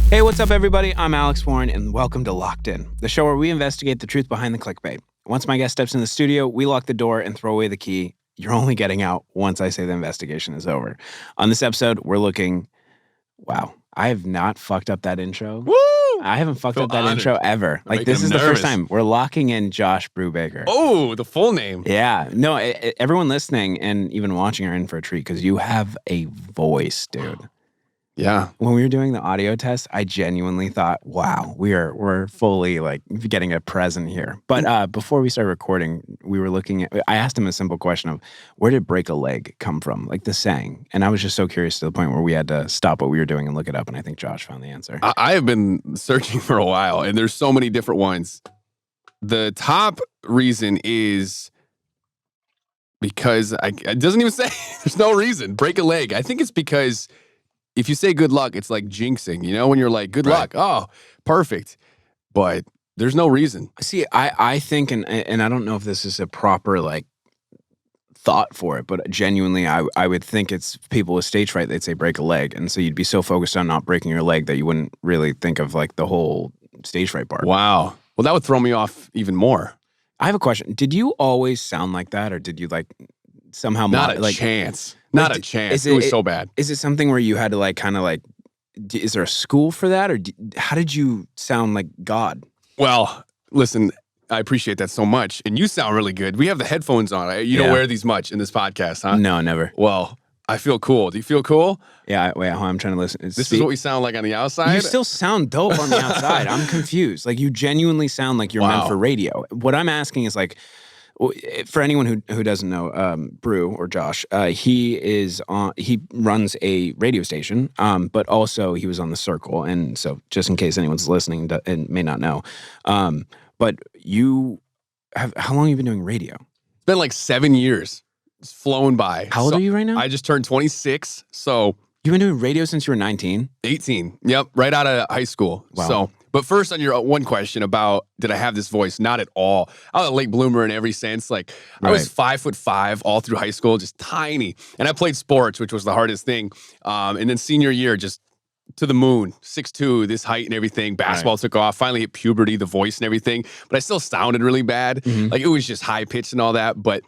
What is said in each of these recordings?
Hey, what's up, everybody? I'm Alex Warren, and welcome to Locked In, the show where we investigate the truth behind the clickbait. Once my guest steps in the studio, we lock the door and throw away the key. You're only getting out once I say the investigation is over. On this episode, we're looking... Wow, I have not fucked up that intro. Woo! I haven't fucked up that honored. intro ever. Like, this is the first time. We're locking in Josh Brubaker. Oh, the full name. Yeah. No, everyone listening and even watching are in for a treat because you have a voice, dude. Yeah. When we were doing the audio test, I genuinely thought, wow, we're fully like getting a present here. But before we started recording, we were looking at, I asked him a simple question of where did break a leg come from? Like the saying. And I was just so curious to the point where we had to stop what we were doing and look it up. And I think Josh found the answer. I have been searching for a while, and there's so many different ones. The top reason is because it doesn't even say, there's no reason. Break a leg. I think it's because if you say good luck, it's like jinxing, you know, when you're like, good luck. Oh, perfect. But there's no reason. See, I think, and I don't know if this is a proper like thought for it, but genuinely, I would think it's people with stage fright, they'd say break a leg. And so you'd be so focused on not breaking your leg that you wouldn't really think of like the whole stage fright part. Wow. Well, that would throw me off even more. I have a question. Did you always sound like that, or did you like somehow not a chance? Not a chance. It was so bad. Is it something where you had to like kind of like? Is there a school for that, or how did you sound like God? Well, listen, I appreciate that so much, and you sound really good. We have the headphones on. You don't wear these much in this podcast, huh? No, never. Well, I feel cool. Do you feel cool? Yeah. Wait, I'm trying to listen. This is what we sound like on the outside? You still sound dope on the outside. I'm confused. Like, you genuinely sound like you're meant for radio. What I'm asking is, like, for anyone who doesn't know, Brew or Josh, he runs a radio station, but also he was on The Circle. And so just in case anyone's listening and may not know, but how long have you been doing radio? It's been like 7 years. It's flown by. How old are you right now? I just turned 26, so... You've been doing radio since you were 19? 18. Yep, right out of high school. Wow. So, but first on your one question about did I have this voice? Not at all. I was a late bloomer in every sense. Like, I was 5'5" all through high school, just tiny. And I played sports, which was the hardest thing. And then senior year, just to the moon, 6'2", this height and everything. Basketball took off, finally hit puberty, the voice and everything. But I still sounded really bad. Mm-hmm. Like, it was just high pitched and all that. But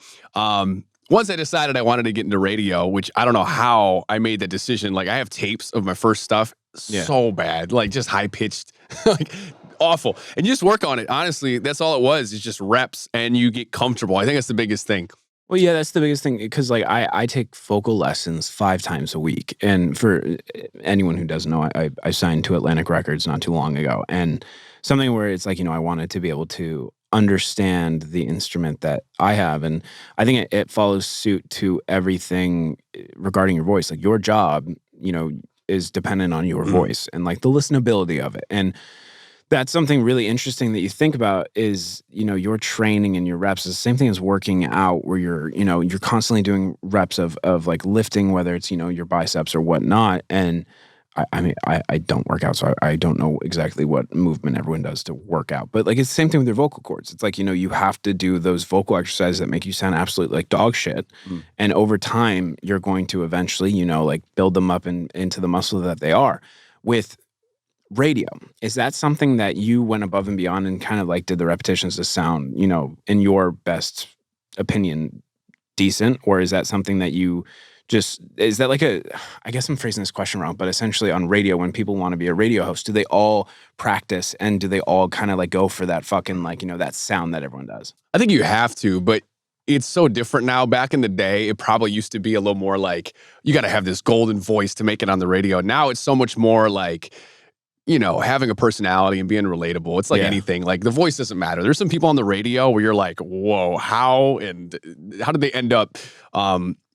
once I decided I wanted to get into radio, which I don't know how I made that decision. Like, I have tapes of my first stuff, so bad, like just high pitched, like awful. And you just work on it. Honestly, that's all it was. It's just reps and you get comfortable. I think that's the biggest thing. Well, yeah, that's the biggest thing because like I take vocal lessons 5 times a week. And for anyone who doesn't know, I signed to Atlantic Records not too long ago. And something where it's like, you know, I wanted to be able to understand the instrument that I have. And I think it follows suit to everything regarding your voice. Like, your job, you know, is dependent on your voice and like the listenability of it. And that's something really interesting that you think about is, you know, your training and your reps is the same thing as working out where you're constantly doing reps of like lifting, whether it's, you know, your biceps or whatnot. And I mean, I don't work out, so I don't know exactly what movement everyone does to work out. But like, it's the same thing with your vocal cords. It's like, you know, you have to do those vocal exercises that make you sound absolutely like dog shit. And over time, you're going to eventually, you know, like build them up into the muscle that they are. With radio, is that something that you went above and beyond and kind of like did the repetitions to sound, you know, in your best opinion, decent? Or is that something that you is that like I guess I'm phrasing this question wrong, but essentially on radio, when people want to be a radio host, do they all practice and do they all kind of like go for that fucking like, you know, that sound that everyone does? I think you have to, but it's so different now. Back in the day, it probably used to be a little more like, you got to have this golden voice to make it on the radio. Now it's so much more like, you know, having a personality and being relatable. It's like anything. Like, the voice doesn't matter. There's some people on the radio where you're like, whoa, how did they end up,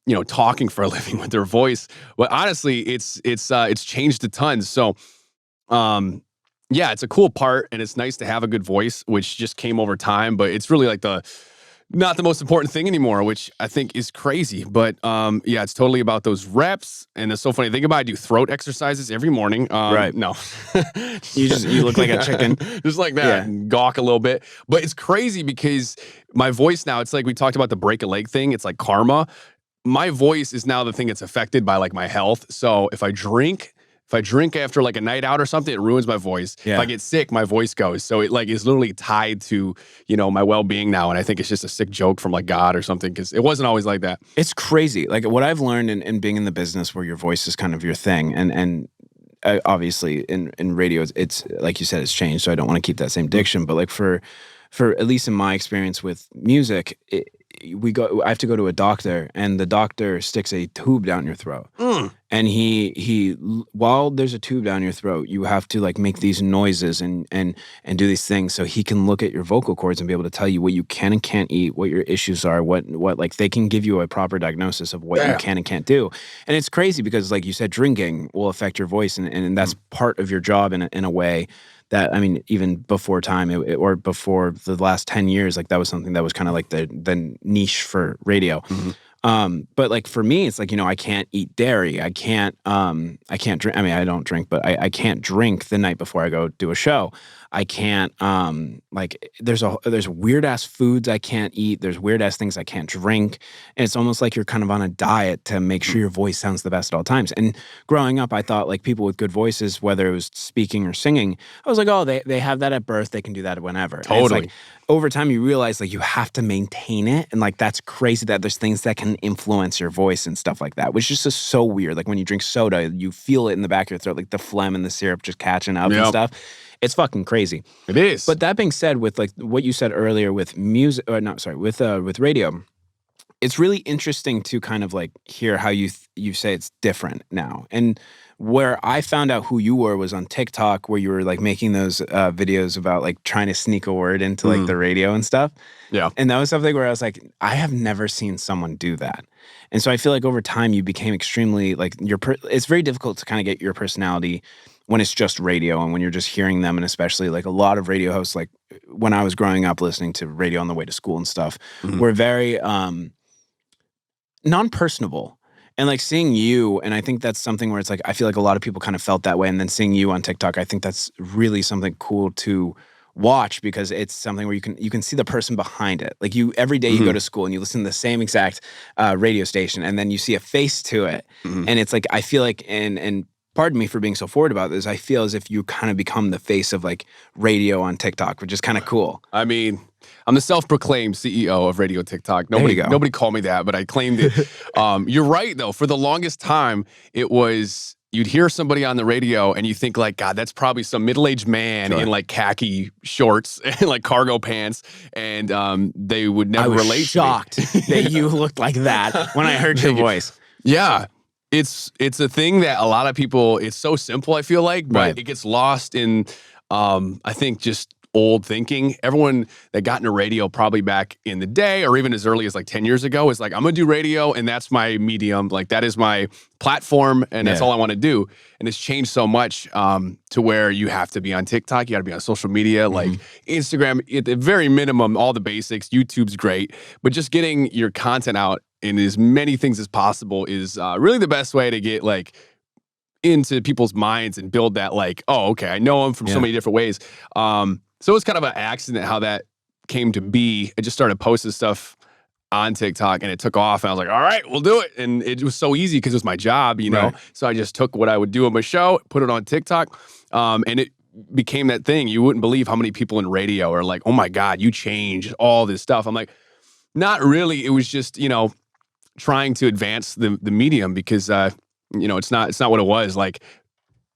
you know, talking for a living with their voice? But honestly, it's changed a ton. So, yeah, it's a cool part, and it's nice to have a good voice, which just came over time. But it's really like not the most important thing anymore, which I think is crazy. But yeah, it's totally about those reps. And it's so funny. Think about it, I do throat exercises every morning. Right. No. You look like a chicken. Just like that. And gawk a little bit. But it's crazy because my voice now, it's like we talked about the break a leg thing. It's like karma. My voice is now the thing that's affected by like my health. So if I drink If I drink after like a night out or something, it ruins my voice. Yeah. If I get sick, my voice goes. So it like is literally tied to, you know, my well-being now. And I think it's just a sick joke from like God or something, because it wasn't always like that. It's crazy. Like what I've learned in being in the business where your voice is kind of your thing, and obviously in radio, it's like you said, it's changed. So I don't want to keep that same diction, but like for at least in my experience with music, I have to go to a doctor, and the doctor sticks a tube down your throat. And he while there's a tube down your throat, you have to like make these noises and do these things so he can look at your vocal cords and be able to tell you what you can and can't eat, what your issues are, what like they can give you a proper diagnosis of what you can and can't do. And it's crazy because like you said, drinking will affect your voice, and that's part of your job in a way that, I mean, even before time or before the last 10 years, like that was something that was kind of like the niche for radio. But like for me, it's like, you know, I can't eat dairy. I can't drink. I mean, I don't drink, but I can't drink the night before I go do a show. I can't, like there's weird ass foods I can't eat. There's weird ass things I can't drink. And it's almost like you're kind of on a diet to make sure your voice sounds the best at all times. And growing up, I thought like people with good voices, whether it was speaking or singing, I was like, oh, they have that at birth. They can do that whenever. Totally. And it's like, over time, you realize like you have to maintain it. And like, that's crazy that there's things that can influence your voice and stuff like that, which is just so weird. Like when you drink soda, you feel it in the back of your throat, like the phlegm and the syrup just catching up and stuff. It's fucking crazy. It is. But that being said, with like what you said earlier with music, or not, sorry, with radio, it's really interesting to kind of like hear how you say it's different now. And where I found out who you were was on TikTok, where you were like making those videos about like trying to sneak a word into like the radio and stuff. Yeah. And that was something where I was like, I have never seen someone do that. And so I feel like over time you became extremely like it's very difficult to kind of get your personality when it's just radio and when you're just hearing them. And especially like a lot of radio hosts, like when I was growing up listening to radio on the way to school and stuff, were very non-personable. And like seeing you, and I think that's something where it's like, I feel like a lot of people kind of felt that way. And then seeing you on TikTok, I think that's really something cool to watch, because it's something where you can see the person behind it. Like every day you go to school and you listen to the same exact radio station, and then you see a face to it. And it's like, I feel like, and pardon me for being so forward about this, I feel as if you kind of become the face of like radio on TikTok, which is kind of cool. I mean, I'm the self-proclaimed CEO of Radio TikTok. Nobody called me that, but I claimed it. You're right, though. For the longest time, it was, you'd hear somebody on the radio and you think like, God, that's probably some middle-aged man in like khaki shorts and like cargo pants, and they would never relate to me. I was shocked that you looked like that when I heard your voice. Yeah. It's a thing that a lot of people, it's so simple, I feel like, but it gets lost in, I think, just old thinking. Everyone that got into radio probably back in the day, or even as early as like 10 years ago, is like, I'm going to do radio and that's my medium. Like that is my platform and that's all I want to do. And it's changed so much to where you have to be on TikTok. You got to be on social media, like Instagram, at the very minimum, all the basics. YouTube's great, but just getting your content out in as many things as possible is really the best way to get like into people's minds and build that like, oh, okay, I know them from so many different ways. So it was kind of an accident how that came to be. I just started posting stuff on TikTok and it took off, and I was like, all right, we'll do it. And it was so easy because it was my job, you know? So I just took what I would do on my show, put it on TikTok, and it became that thing. You wouldn't believe how many people in radio are like, oh my God, you changed all this stuff. I'm like, not really. It was just, you know, trying to advance the medium, because you know, it's not what it was. Like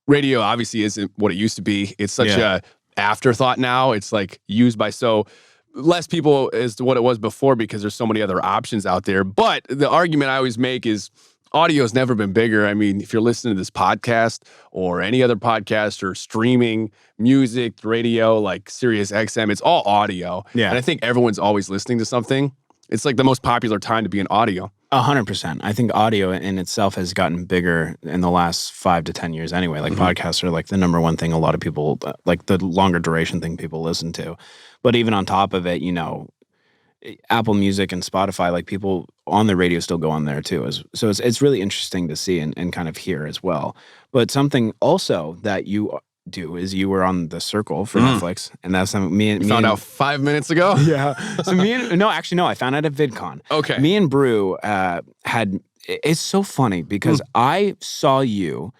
radio obviously isn't what it used to be. It's such a afterthought now. It's like used by so less people as to what it was before, because there's so many other options out there. But the argument I always make is audio has never been bigger. I mean, if you're listening to this podcast or any other podcast or streaming music, radio, like Sirius XM, it's all audio. Yeah. And I think everyone's always listening to something. It's like the most popular time to be in audio. 100%. I think audio in itself has gotten bigger in the last 5 to 10 years anyway. Like podcasts are like the number one thing a lot of people, like the longer duration thing people listen to. But even on top of it, you know, Apple Music and Spotify, like people on the radio still go on there too. So it's really interesting to see and kind of hear as well. But something also that you do is you were on The Circle for Netflix, and that's something me found out 5 minutes ago. Yeah. So I found out at VidCon. Okay. Me and Brew had. It's so funny because I saw you,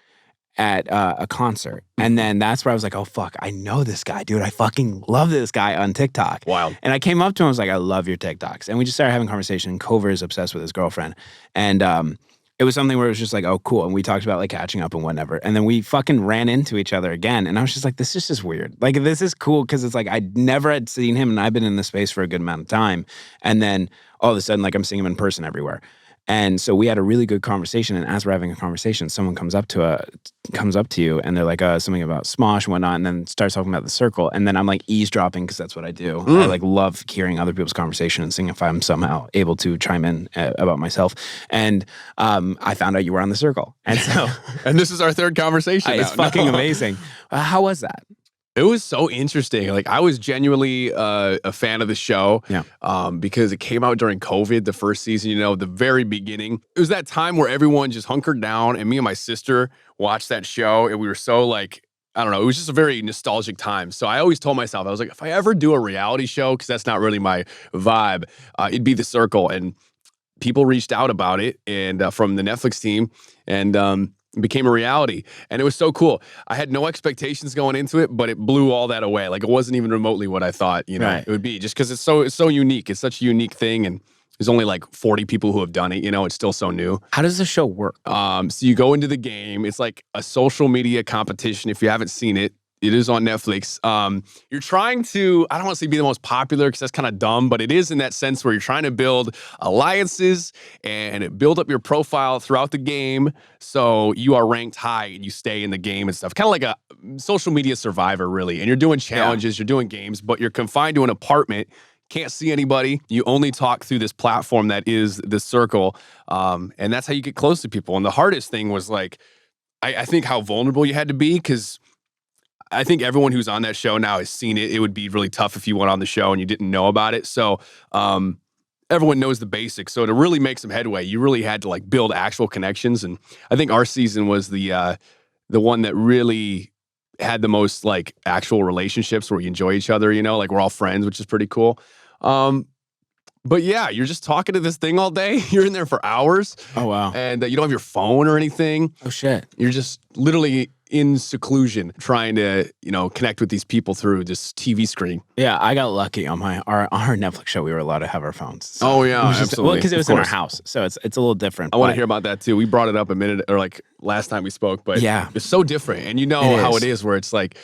at a concert. And then that's where I was like, oh, fuck, I know this guy, dude. I fucking love this guy on TikTok. Wild. And I came up to him, I was like, I love your TikToks. And we just started having a conversation. Cover is obsessed with his girlfriend. And it was something where it was just like, oh, cool. And we talked about like catching up and whatever. And then we fucking ran into each other again. And I was just like, this is just weird. Like, this is cool because it's like I never had seen him and I've been in this space for a good amount of time. And then all of a sudden, like I'm seeing him in person everywhere. And so we had a really good conversation. And as we're having a conversation, someone comes up to you and they're like, something about Smosh and whatnot, and then starts talking about the circle. And then I'm like eavesdropping because that's what I do. I like love hearing other people's conversation and seeing if I'm somehow able to chime in about myself. And I found out you were on the circle. And so and this is our third conversation. It's fucking amazing. How was that? It was so interesting. Like, I was genuinely a fan of the show. Yeah. Because it came out during COVID, the first season, the very beginning. It was that time where everyone just hunkered down, and me and my sister watched that show, and we were so like, I don't know, it was just a very nostalgic time. So I always told myself, I was like, if I ever do a reality show, because that's not really my vibe, it'd be The Circle. And people reached out about it, and from the Netflix team, and became a reality. And it was so cool. I had no expectations going into it, but it blew all that away. Like, it wasn't even remotely what I thought, Right. it would be, just because it's so unique. It's such a unique thing. And there's only like 40 people who have done it. It's still so new. How does the show work? So you go into the game. It's like a social media competition. If you haven't seen it, it is on Netflix. You're trying to, I don't want to say be the most popular because that's kind of dumb, but it is in that sense where you're trying to build alliances and build up your profile throughout the game so you are ranked high and you stay in the game and stuff. Kind of like a social media survivor, really. And you're doing challenges, you're doing games, but you're confined to an apartment. Can't see anybody. You only talk through this platform that is The Circle. And that's how you get close to people. And the hardest thing was like, I think how vulnerable you had to be, because I think everyone who's on that show now has seen it. It would be really tough if you went on the show and you didn't know about it. So everyone knows the basics. So to really make some headway, you really had to like build actual connections. And I think our season was the one that really had the most like actual relationships where we enjoy each other, like we're all friends, which is pretty cool. But yeah, you're just talking to this thing all day. You're in there for hours. Oh, wow. And you don't have your phone or anything. Oh, shit. You're just literally in seclusion trying to, connect with these people through this TV screen. Yeah, I got lucky on our Netflix show. We were allowed to have our phones. So oh, yeah, absolutely. Well, because it was in our house. So it's a little different. I want to hear about that, too. We brought it up a minute or like last time we spoke. But yeah, it's so different. And how it is where it's like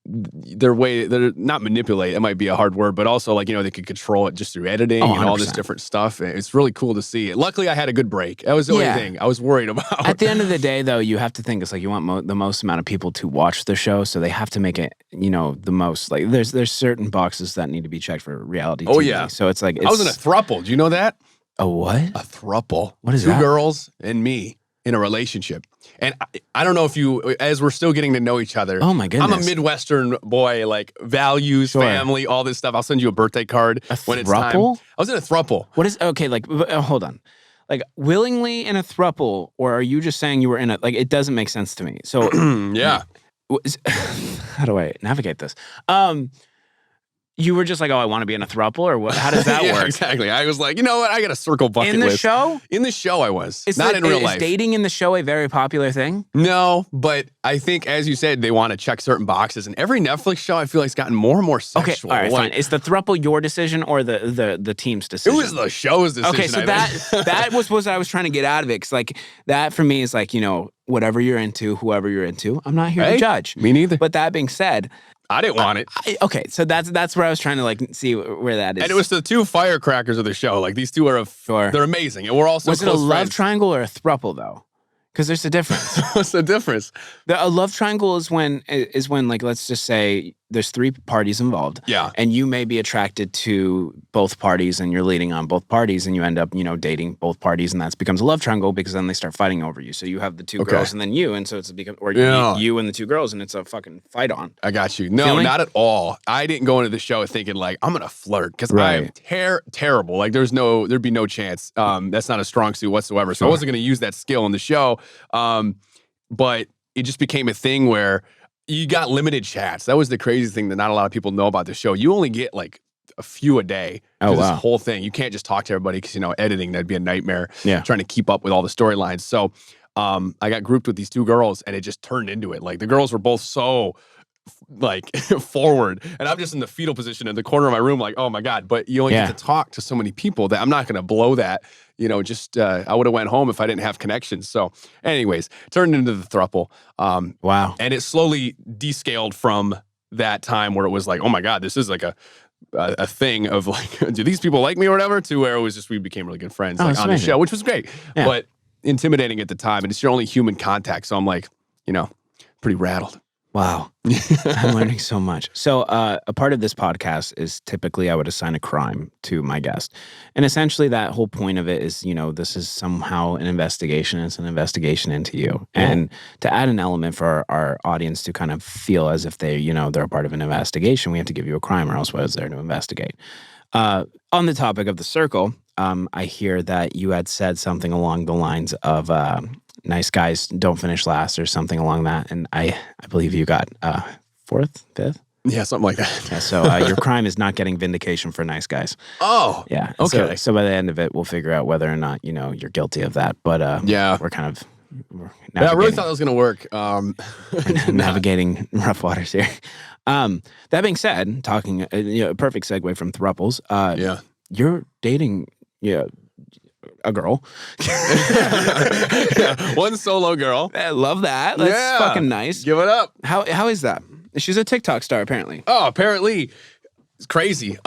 they're not manipulate, it might be a hard word, but also like, they could control it just through editing and all this different stuff. And it's really cool to see it. Luckily, I had a good break. That was the only thing I was worried about. At the end of the day, though, you have to think it's like you want the most amount of people to watch the show. So they have to make it, the most, like there's certain boxes that need to be checked for reality TV. Oh, yeah. So it's like, I was in a throuple. Do you know that? A what? A throuple. What is that? 2 girls and me in a relationship. And I don't know if as we're still getting to know each other. Oh my goodness. I'm a Midwestern boy, like values, family, all this stuff. I'll send you a birthday card when it's time. I was in a throuple. What is, okay, like, hold on. Like, willingly in a throuple, or are you just saying you were in it? Like, it doesn't make sense to me. So, yeah. How do I navigate this? You were just like, oh, I want to be in a throuple, or what? How does that work? Exactly. I was like, you know what? I got a circle bucket list. In the show? In the show, I was. Not in real life. Is dating in the show a very popular thing? No, but I think, as you said, they want to check certain boxes. And every Netflix show, I feel like, it's gotten more and more sexual. Okay, all right, fine. Is the throuple your decision or the team's decision? It was the show's decision. Okay, so that was what I was trying to get out of it. Because, like, that for me is like, whatever you're into, whoever you're into, I'm not here to judge. Me neither. But that being said, I didn't want it. Okay, so that's where I was trying to like see where that is. And it was the 2 firecrackers of the show. Like, these 2 are they're amazing, and we're also was it a love triangle or a throuple though? Because there's a difference. What's the difference? A love triangle is when like, let's just say there's 3 parties involved. Yeah. And you may be attracted to both parties and you're leading on both parties and you end up, dating both parties, and that becomes a love triangle because then they start fighting over you. So you have the 2 girls and then you, and so it's you and the 2 girls, and it's a fucking fight on. I got you. No, not at all. I didn't go into the show thinking like, I'm gonna flirt, because I'm terrible. Like, there'd be no chance. That's not a strong suit whatsoever. So I wasn't gonna use that skill in the show. But it just became a thing where you got limited chats. That was the crazy thing that not a lot of people know about the show. You only get like a few a day for this whole thing. You can't just talk to everybody because, editing, that'd be a nightmare. Yeah. Trying to keep up with all the storylines. So I got grouped with these two girls, and it just turned into it. Like the girls were both so like forward, and I'm just in the fetal position in the corner of my room, like, oh my God. But you only get to talk to so many people that I'm not going to blow that. Just I would have went home if I didn't have connections. So, anyways, turned into the throuple. Wow. And it slowly descaled from that time where it was like, oh my God, this is like a thing of like, do these people like me or whatever? To where it was just we became really good friends like on the show, which was great, but intimidating at the time, and it's your only human contact. So I'm like, pretty rattled. Wow. I'm learning so much. So a part of this podcast is typically I would assign a crime to my guest. And essentially that whole point of it is, this is somehow an investigation. It's an investigation into you. Yeah. And to add an element for our audience to kind of feel as if they, they're a part of an investigation, we have to give you a crime, or else what is there to investigate? On the topic of the circle, I hear that you had said something along the lines of nice guys don't finish last, or something along that. And I believe you got fourth, fifth? Yeah, something like that. Yeah, so your crime is not getting vindication for nice guys. Oh, yeah. Okay. So by the end of it, we'll figure out whether or not, you're guilty of that. But we're kind of... I really thought that was going to work. Navigating rough waters here. That being said, talking, a perfect segue from thruples. You're dating, a girl. One solo girl. I love that. That's fucking nice. Give it up. How is that? She's a TikTok star, apparently. Oh, apparently. It's crazy.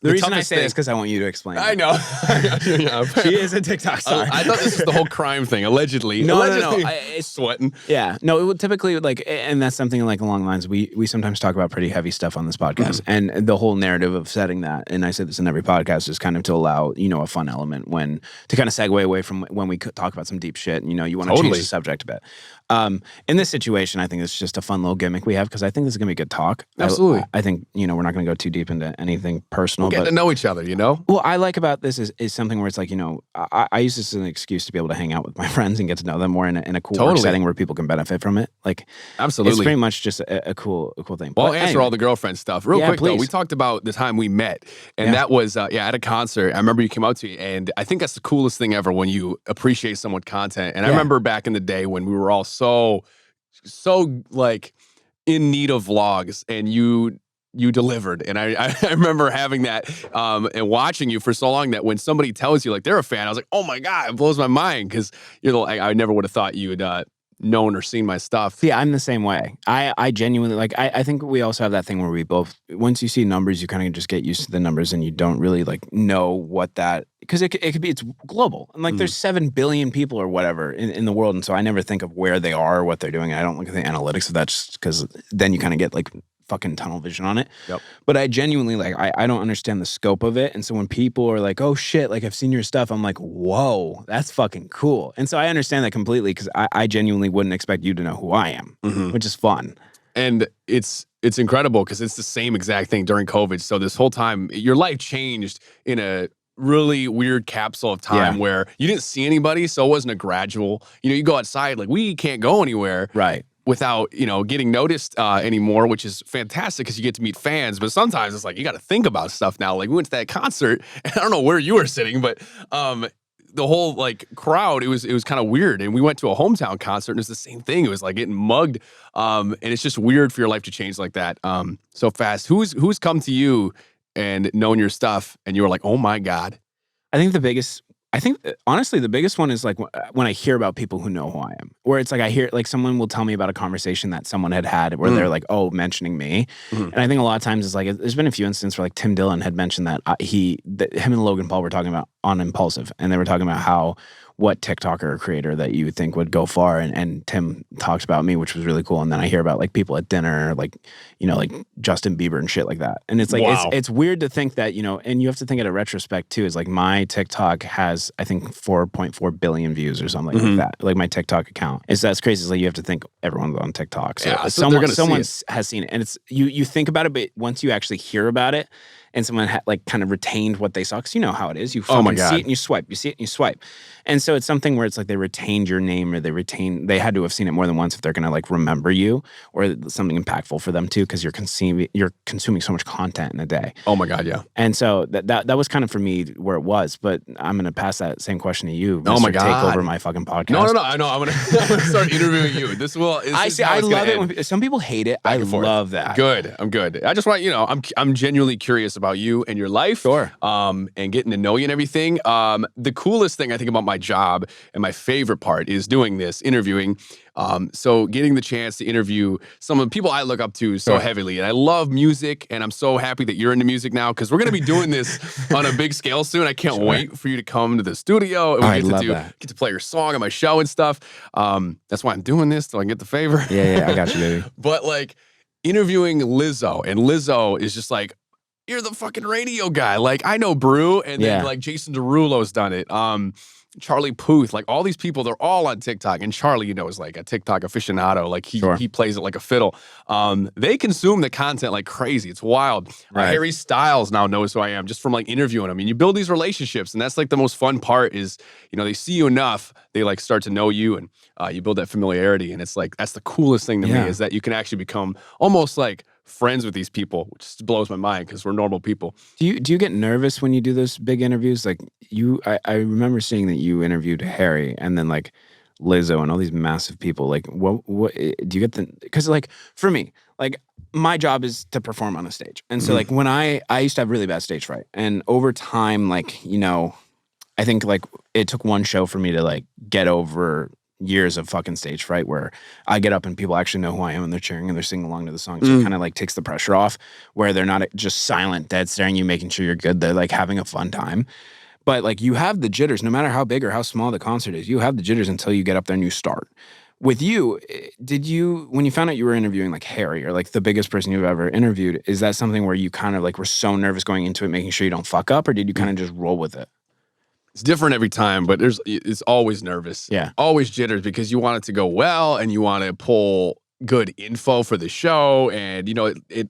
The reason I say this is because I want you to explain. I know. She is a TikTok star. I thought this was the whole crime thing, allegedly. No. It's sweating. Yeah. No, it would typically, and that's something like along the lines, we sometimes talk about pretty heavy stuff on this podcast. And the whole narrative of setting that, and I say this in every podcast, is kind of to allow, a fun element to kind of segue away from when we could talk about some deep shit, and, you want to change the subject a bit. In this situation, I think it's just a fun little gimmick we have, because I think this is going to be a good talk. Absolutely. I think, we're not going to go too deep into anything personal. Getting to know each other, What I like about this is something where it's like, I use this as an excuse to be able to hang out with my friends and get to know them more in a cool work setting where people can benefit from it. Like, absolutely, it's pretty much just a cool thing. Well, I'll answer all the girlfriend stuff real quick, please. Though. We talked about the time we met, and that was at a concert. I remember you came out to me, and I think that's the coolest thing ever, when you appreciate someone's content. And I remember back in the day when we were all so like in need of vlogs, and you delivered. And I remember having that and watching you for so long, that when somebody tells you like they're a fan, I was like, oh my God, it blows my mind, because I never would have thought you would known or seen my stuff. Yeah, I'm the same way. I genuinely, I think we also have that thing where we both, once you see numbers, you kind of just get used to the numbers, and you don't really know what that, because it could be, it's global. And there's 7 billion people or whatever in the world. And so I never think of where they are or what they're doing. I don't look at the analytics of that, just because then you kind of get fucking tunnel vision on it. Yep. But I genuinely, I don't understand the scope of it. And so when people are like, oh shit, I've seen your stuff, I'm like, whoa, that's fucking cool. And so I understand that completely, because I genuinely wouldn't expect you to know who I am, which is fun. And it's incredible, because it's the same exact thing during COVID. So this whole time, your life changed in a really weird capsule of time where you didn't see anybody. So it wasn't a gradual, you go outside, we can't go anywhere. Right. Without, getting noticed anymore, which is fantastic, because you get to meet fans. But sometimes it's you got to think about stuff now. We went to that concert, and I don't know where you were sitting, but the whole crowd, it was kind of weird. And we went to a hometown concert, and it was the same thing. It was getting mugged, and it's just weird for your life to change like that so fast. Who's come to you and known your stuff, and you were like, oh my God? Honestly, the biggest one is when I hear about people who know who I am, where it's I hear someone will tell me about a conversation that someone had where they're mentioning me. And I think a lot of times it's there's been a few instances where Tim Dillon had mentioned that him and Logan Paul were talking about on Impulsive, and they were talking about what TikToker or creator that you would think would go far, and Tim talked about me, which was really cool. And then I hear about people at dinner, Justin Bieber and shit like that. And it's wow. it's weird to think that, and you have to think at a retrospect too, is my TikTok has, I think, 4.4 billion views or something like that. My TikTok account. That's crazy. It's you have to think everyone's on TikTok. So someone has seen it. And it's you think about it, but once you actually hear about it, and someone had like kind of retained what they saw, because you know how it is. You Oh my fucking see God. it and you swipe. You see it and you swipe. And so it's something where it's like they retained your name, or they had to have seen it more than once if they're gonna like remember you, or something impactful for them too, because you're consuming so much content in a day. Oh my God, yeah. And so that was kind of for me where it was. But I'm gonna pass that same question to you. Oh my Mr. Take God. over my fucking podcast. No. I know. I'm gonna start interviewing you. I love it when some people hate it. I love that. Good. I'm good. I just want, I'm genuinely curious about you and your life. Sure. And getting to know you and everything. The coolest thing I think about my job and my favorite part is doing this, interviewing. So getting the chance to interview some of the people I look up to so heavily. And I love music, and I'm so happy that you're into music now, because we're going to be doing this on a big scale soon. I can't wait for you to come to the studio and we get to play your song on my show and stuff. That's why I'm doing this, so I can get the favor. Yeah, I got you, baby. But like interviewing Lizzo, and Lizzo is just like, you're the fucking radio guy. Like, I know Brew, and then like Jason Derulo's done it. Charlie Puth, like all these people, they're all on TikTok. And Charlie, is like a TikTok aficionado. Like he plays it like a fiddle. They consume the content like crazy. It's wild. Harry Styles now knows who I am just from like interviewing him. And you build these relationships, and that's like the most fun part is, they see you enough, they like start to know you, and you build that familiarity. And it's like, that's the coolest thing to me, is that you can actually become almost like friends with these people, which just blows my mind because we're normal people. Do you get nervous when you do those big interviews? Like I remember seeing that you interviewed Harry, and then like Lizzo and all these massive people. Like what do you get because like for me, like my job is to perform on a stage. And so like when I used to have really bad stage fright, and over time, like, I think like it took one show for me to like get over years of fucking stage fright, where I get up and people actually know who I am, and they're cheering and they're singing along to the song. So it kind of like takes the pressure off, where they're not just silent, dead staring you, making sure you're good. They're like having a fun time. But like you have the jitters, no matter how big or how small the concert is, you have the jitters until you get up there and you start. With you, when you found out you were interviewing like Harry, or like the biggest person you've ever interviewed, is that something where you kind of like were so nervous going into it, making sure you don't fuck up, or did you kind of just roll with it? It's different every time, but it's always nervous. Yeah. Always jitters, because you want it to go well, and you want to pull good info for the show. And, it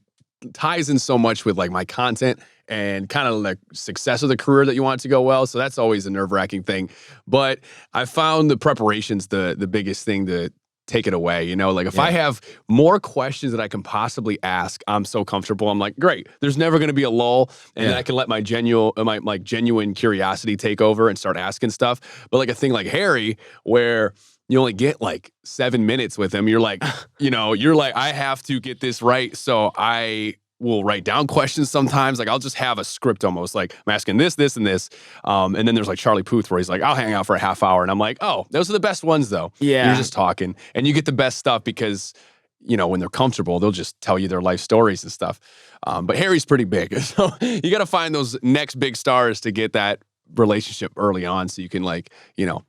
ties in so much with like my content and kind of like success of the career that you want it to go well. So that's always a nerve-wracking thing. But I found the preparation's the biggest thing to take it away. Like if I have more questions that I can possibly ask, I'm so comfortable. I'm like, great, there's never going to be a lull, and then I can let my genuine curiosity take over and start asking stuff. But like a thing like Harry, where you only get like 7 minutes with him, you're like, I have to get this right. So I will write down questions sometimes. Like I'll just have a script almost, like I'm asking this, this, and this. And then there's like Charlie Puth, where he's like, I'll hang out for a half hour. And I'm like, oh, those are the best ones though. Yeah. You're just talking, and you get the best stuff because, when they're comfortable, they'll just tell you their life stories and stuff. But Harry's pretty big. So you got to find those next big stars to get that relationship early on, so you can like,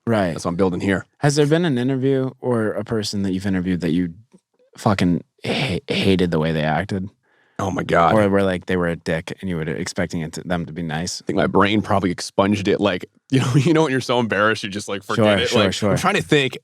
right. That's what I'm building here. Has there been an interview or a person that you've interviewed that you fucking hated the way they acted? Oh my God. Or where like they were a dick and you were expecting them to be nice? I think my brain probably expunged it. Like, when you're so embarrassed, you just like forget it. Sure. I'm trying to think.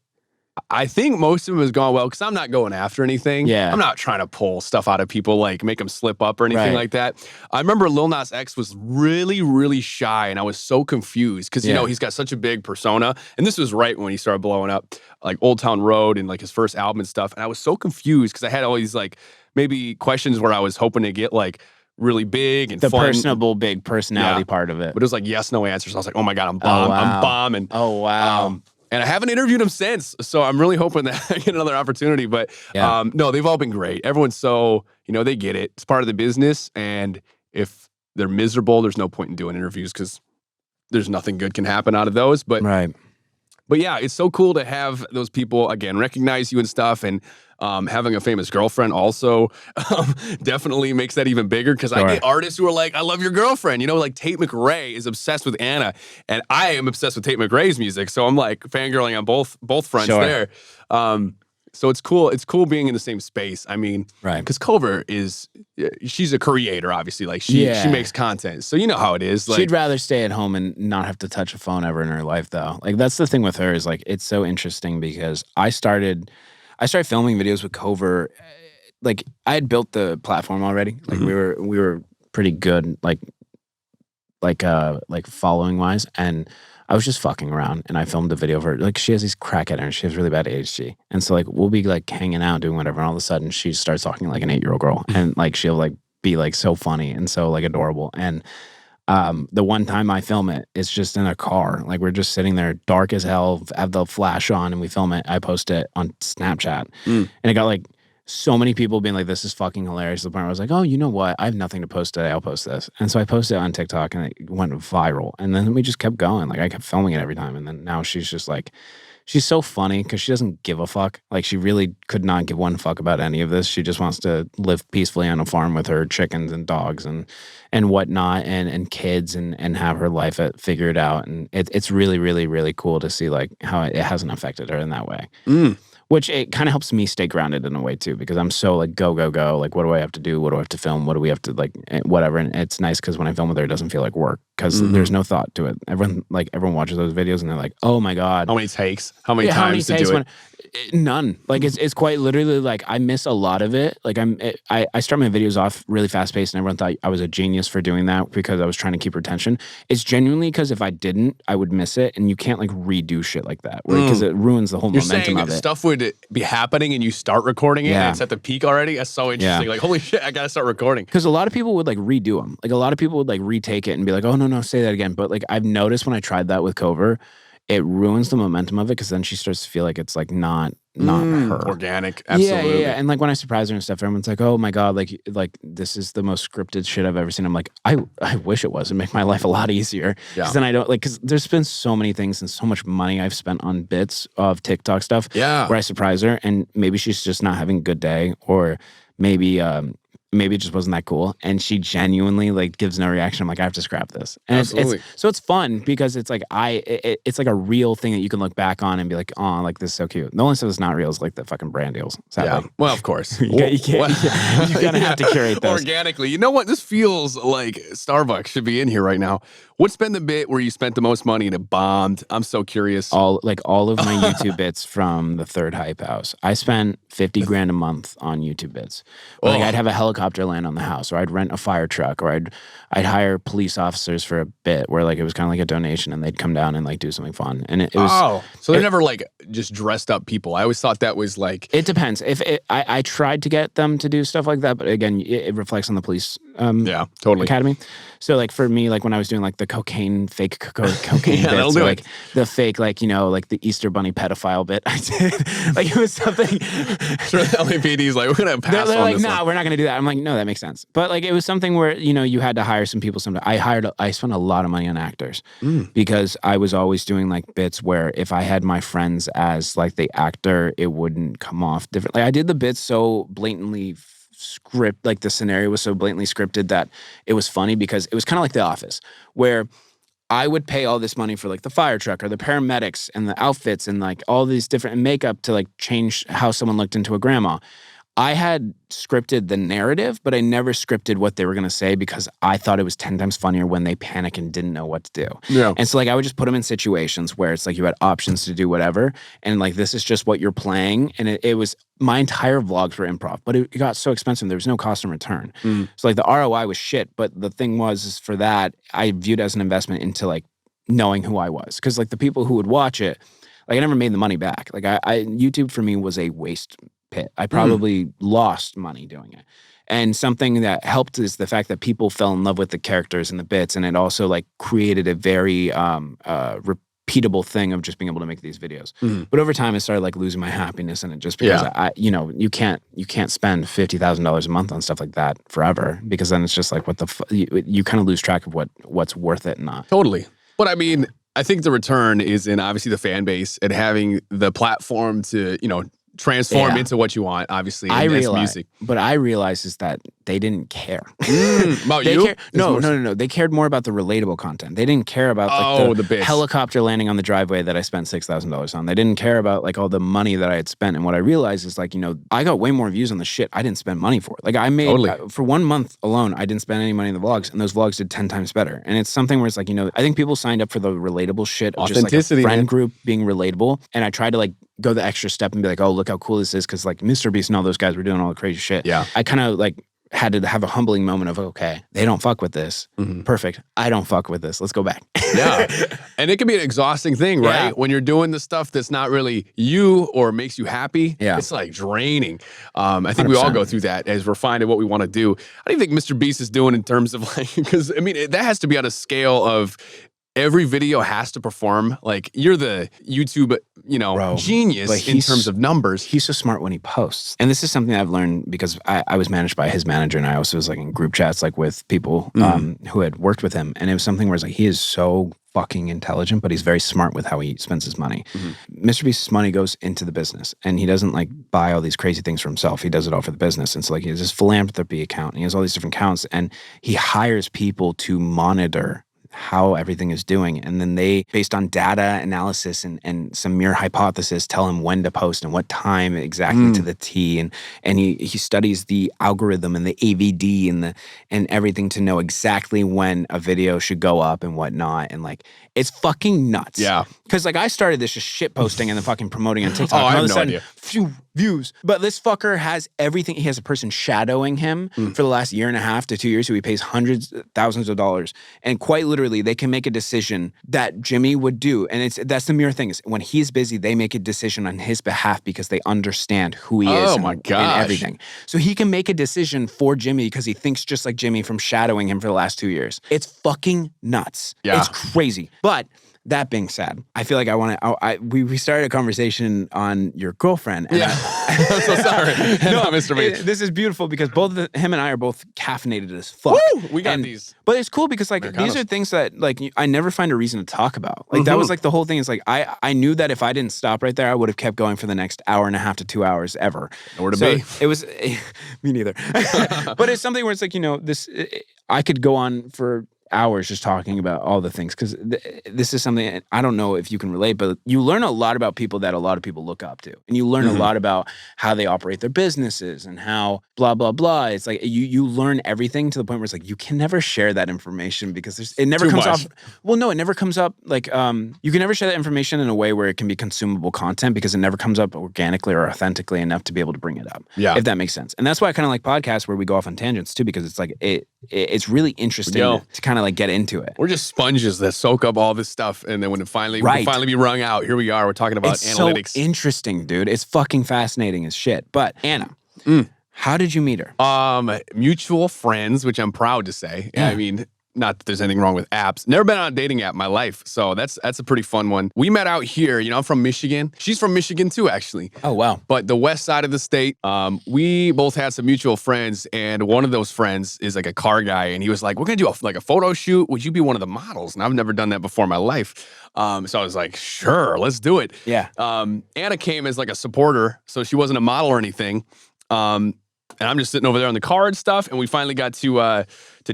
I think most of them has gone well, because I'm not going after anything. Yeah. I'm not trying to pull stuff out of people, like make them slip up or anything like that. I remember Lil Nas X was really, really shy, and I was so confused because, he's got such a big persona. And this was right when he started blowing up, like Old Town Road and like his first album and stuff. And I was so confused because I had all these like maybe questions where I was hoping to get like really big and the fun. personable, big personality part of it. But it was like yes, no answers. I was like, oh my God, I'm bombing. Oh, wow. And I haven't interviewed him since, so I'm really hoping that I get another opportunity. But no, they've all been great. Everyone's so, they get it. It's part of the business. And if they're miserable, there's no point in doing interviews, because there's nothing good can happen out of those. But yeah, it's so cool to have those people, again, recognize you and stuff. And having a famous girlfriend also definitely makes that even bigger, because I get artists who are like, I love your girlfriend. Like Tate McRae is obsessed with Anna, and I am obsessed with Tate McRae's music. So I'm like fangirling on both fronts there. So it's cool. It's cool being in the same space. I mean, because Culver she's a creator, obviously. Like she makes content. So you know how it is. Like, she'd rather stay at home and not have to touch a phone ever in her life, though. Like that's the thing with her, is like, it's so interesting, because I started filming videos with Culver. Like I had built the platform already. Like we were pretty good, like following wise, and I was just fucking around, and I filmed a video of her. Like, she has these crackhead and she has really bad ADHD, and so like we'll be like hanging out doing whatever, and all of a sudden she starts talking like an 8-year-old girl, and like she'll like be like so funny and so like adorable. And the one time I film it, it's just in a car. Like, we're just sitting there, dark as hell, have the flash on, and we film it. I post it on Snapchat, and it got like so many people being like, "This is fucking hilarious." To the point where I was like, "Oh, you know what? I have nothing to post today. I'll post this." And so I posted it on TikTok, and it went viral. And then we just kept going. Like, I kept filming it every time. And then now she's just like, she's so funny because she doesn't give a fuck. Like, she really could not give one fuck about any of this. She just wants to live peacefully on a farm with her chickens and dogs and whatnot, and kids, and have her life figured out. And it's really, really, really cool to see like how it hasn't affected her in that way. Which it kind of helps me stay grounded in a way too, because I'm so like go, go, go. Like, what do I have to do? What do I have to film? What do we have to like, whatever. And it's nice because when I film with her, it doesn't feel like work because there's no thought to it. Everyone watches those videos and they're like, oh my God. How many takes? How many times to do it? None. Like, it's quite literally like I miss a lot of it. Like, I start my videos off really fast paced, and everyone thought I was a genius for doing that because I was trying to keep retention. It's genuinely because if I didn't, I would miss it, and you can't like redo shit like that because it ruins the whole momentum of it. Stuff would be happening and you start recording it and it's at the peak already. That's so interesting. Like, holy shit, I gotta start recording. Because a lot of people would like redo them. Like, a lot of people would like retake it and be like, oh no, say that again. But like, I've noticed when I tried that with Cover, it ruins the momentum of it because then she starts to feel like it's like not her. Organic. Absolutely. Yeah. And like when I surprise her and stuff, everyone's like, oh my God, like this is the most scripted shit I've ever seen. I'm like, I wish it was. It'd make my life a lot easier. Because then I don't like, because there's been so many things and so much money I've spent on bits of TikTok stuff where I surprise her and maybe she's just not having a good day, or maybe it just wasn't that cool, and she genuinely like gives no reaction. I'm like, I have to scrap this, and it's fun because it's like it's like a real thing that you can look back on and be like, oh, like this is so cute. The only stuff that's not real is like the fucking brand deals. Sadly. Yeah, well, of course, you gotta have to curate those organically. You know what? This feels like Starbucks should be in here right now. What's been the bit where you spent the most money and it bombed? I'm so curious. All of my YouTube bits from the third Hype House. I spent $50,000 a month on YouTube bits. Or like, I'd have a helicopter land on the house, or I'd rent a fire truck, or I'd hire police officers for a bit where like it was kind of like a donation, and they'd come down and like do something fun. And it was so they're never like just dressed up people. I always thought that was like, it depends. I tried to get them to do stuff like that, but again, it reflects on the police academy. So like for me, like when I was doing like the fake cocaine bits, or like the fake, like, you know, like the Easter Bunny pedophile bit, I did like, it was something. Sure, the LAPD's like, we're gonna pass they're on like, this. Nah, we're not gonna do that. I'm like, no, that makes sense. But like, it was something where, you know, you had to hire some people. I spent a lot of money on actors because I was always doing like bits where if I had my friends as like the actor, it wouldn't come off different. Like, I did the bits so blatantly like the scenario was so blatantly scripted that it was funny, because it was kind of like The Office, where I would pay all this money for like the fire truck or the paramedics and the outfits and like all these different makeup to like change how someone looked into a grandma. I had scripted the narrative, but I never scripted what they were going to say, because I thought it was 10 times funnier when they panic and didn't know what to do. Yeah. And so like I would just put them in situations where it's like you had options to do whatever, and like this is just what you're playing. And it was, my entire vlogs were improv, but it got so expensive, there was no cost in return. So like the ROI was shit, but the thing was, is for that, I viewed it as an investment into like knowing who I was. Because like the people who would watch it, like I never made the money back. Like YouTube for me was a waste pit. I probably lost money doing it. And something that helped is the fact that people fell in love with the characters and the bits, and it also like created a very repeatable thing of just being able to make these videos. But over time, I started like losing my happiness in it, just because I you know, you can't spend $50,000 a month on stuff like that forever, because then it's just like, what the you kind of lose track of what's worth it and not. Totally. But I mean, I think the return is in obviously the fan base and having the platform to, you know, transform into what you want, obviously. I realize, music. But I realized is that they didn't care. About you? No. They cared more about the relatable content. They didn't care about like the bits. Helicopter landing on the driveway that I spent $6,000 on. They didn't care about like all the money that I had spent. And what I realized is like, you know, I got way more views on the shit I didn't spend money for. Like I made, for 1 month alone, I didn't spend any money in the vlogs, and those vlogs did 10 times better. And it's something where it's like, you know, I think people signed up for the relatable shit of just like a friend group being relatable. And I tried to like go the extra step and be like, oh, look how cool this is, because like Mr. Beast and all those guys were doing all the crazy shit. Yeah. I kind of like had to have a humbling moment of, okay, they don't fuck with this. Perfect. I don't fuck with this. Let's go back. Yeah. And it can be an exhausting thing, right? Yeah. When you're doing the stuff that's not really you or makes you happy, Yeah. it's like draining. I think we all 100%. go through that as we're finding what we want to do. How do you think Mr. Beast is doing in terms of like, because I mean, that has to be on a scale of every video has to perform. Like you're the YouTube, genius in terms of numbers. He's so smart when he posts. And this is something I've learned because I was managed by his manager, and I also was like in group chats like with people who had worked with him. And it was something where it's like, he is so fucking intelligent, but he's very smart with how he spends his money. Mr. Beast's money goes into the business, and he doesn't like buy all these crazy things for himself. He does it all for the business. And so like he has this philanthropy account, and he has all these different accounts, and he hires people to monitor how everything is doing. And then they, based on data analysis and some mere hypothesis, tell him when to post and what time exactly to the T. And he studies the algorithm and the AVD and everything to know exactly when a video should go up and whatnot. And like, it's fucking nuts. Yeah. Because like I started this just shit posting and then fucking promoting on TikTok. Oh, I and all have of a no sudden, idea. Phew, views. But this fucker has everything. He has a person shadowing him for the last 1.5 to 2 years who he pays hundreds, thousands of dollars. And quite literally, they can make a decision that Jimmy would do. And that's the mere thing is when he's busy, they make a decision on his behalf because they understand who he is and everything. So he can make a decision for Jimmy because he thinks just like Jimmy from shadowing him for the last 2 years. It's fucking nuts. Yeah. It's crazy. But that being said, I feel like we started a conversation on your girlfriend. And I'm so sorry. No, Mr. Beast. This is beautiful because him and I are both caffeinated as fuck. Woo! We got these. But it's cool because like Americanos. these are things that like I never find a reason to talk about. Like that was like the whole thing is like I knew that if I didn't stop right there, I would have kept going for the next 1.5 to 2 hours ever. Nowhere to be. It was me neither. But it's something where it's like, I could go on for hours just talking about all the things because this is something I don't know if you can relate, but you learn a lot about people that a lot of people look up to, and you learn a lot about how they operate their businesses and how blah blah blah. It's like you learn everything to the point where it's like you can never share that information because it never comes off. Well, no, it never comes up like you can never share that information in a way where it can be consumable content because it never comes up organically or authentically enough to be able to bring it up. Yeah, if that makes sense. And that's why I kind of like podcasts where we go off on tangents too, because it's like it's really interesting to kind of like get into it. We're just sponges that soak up all this stuff, and then when it finally be wrung out, here we are. We're talking about analytics. So interesting, dude. It's fucking fascinating as shit. But Anna, how did you meet her? Mutual friends, which I'm proud to say. Yeah. I mean, not that there's anything wrong with apps. Never been on a dating app in my life, so that's a pretty fun one. We met out here. I'm from Michigan. She's from Michigan too, actually. Oh, wow. But the west side of the state, we both had some mutual friends, and one of those friends is like a car guy, and he was like, we're going to do a photo shoot. Would you be one of the models? And I've never done that before in my life. So I was like, sure, let's do it. Yeah. Anna came as like a supporter, so she wasn't a model or anything. And I'm just sitting over there on the car and stuff, and we finally got to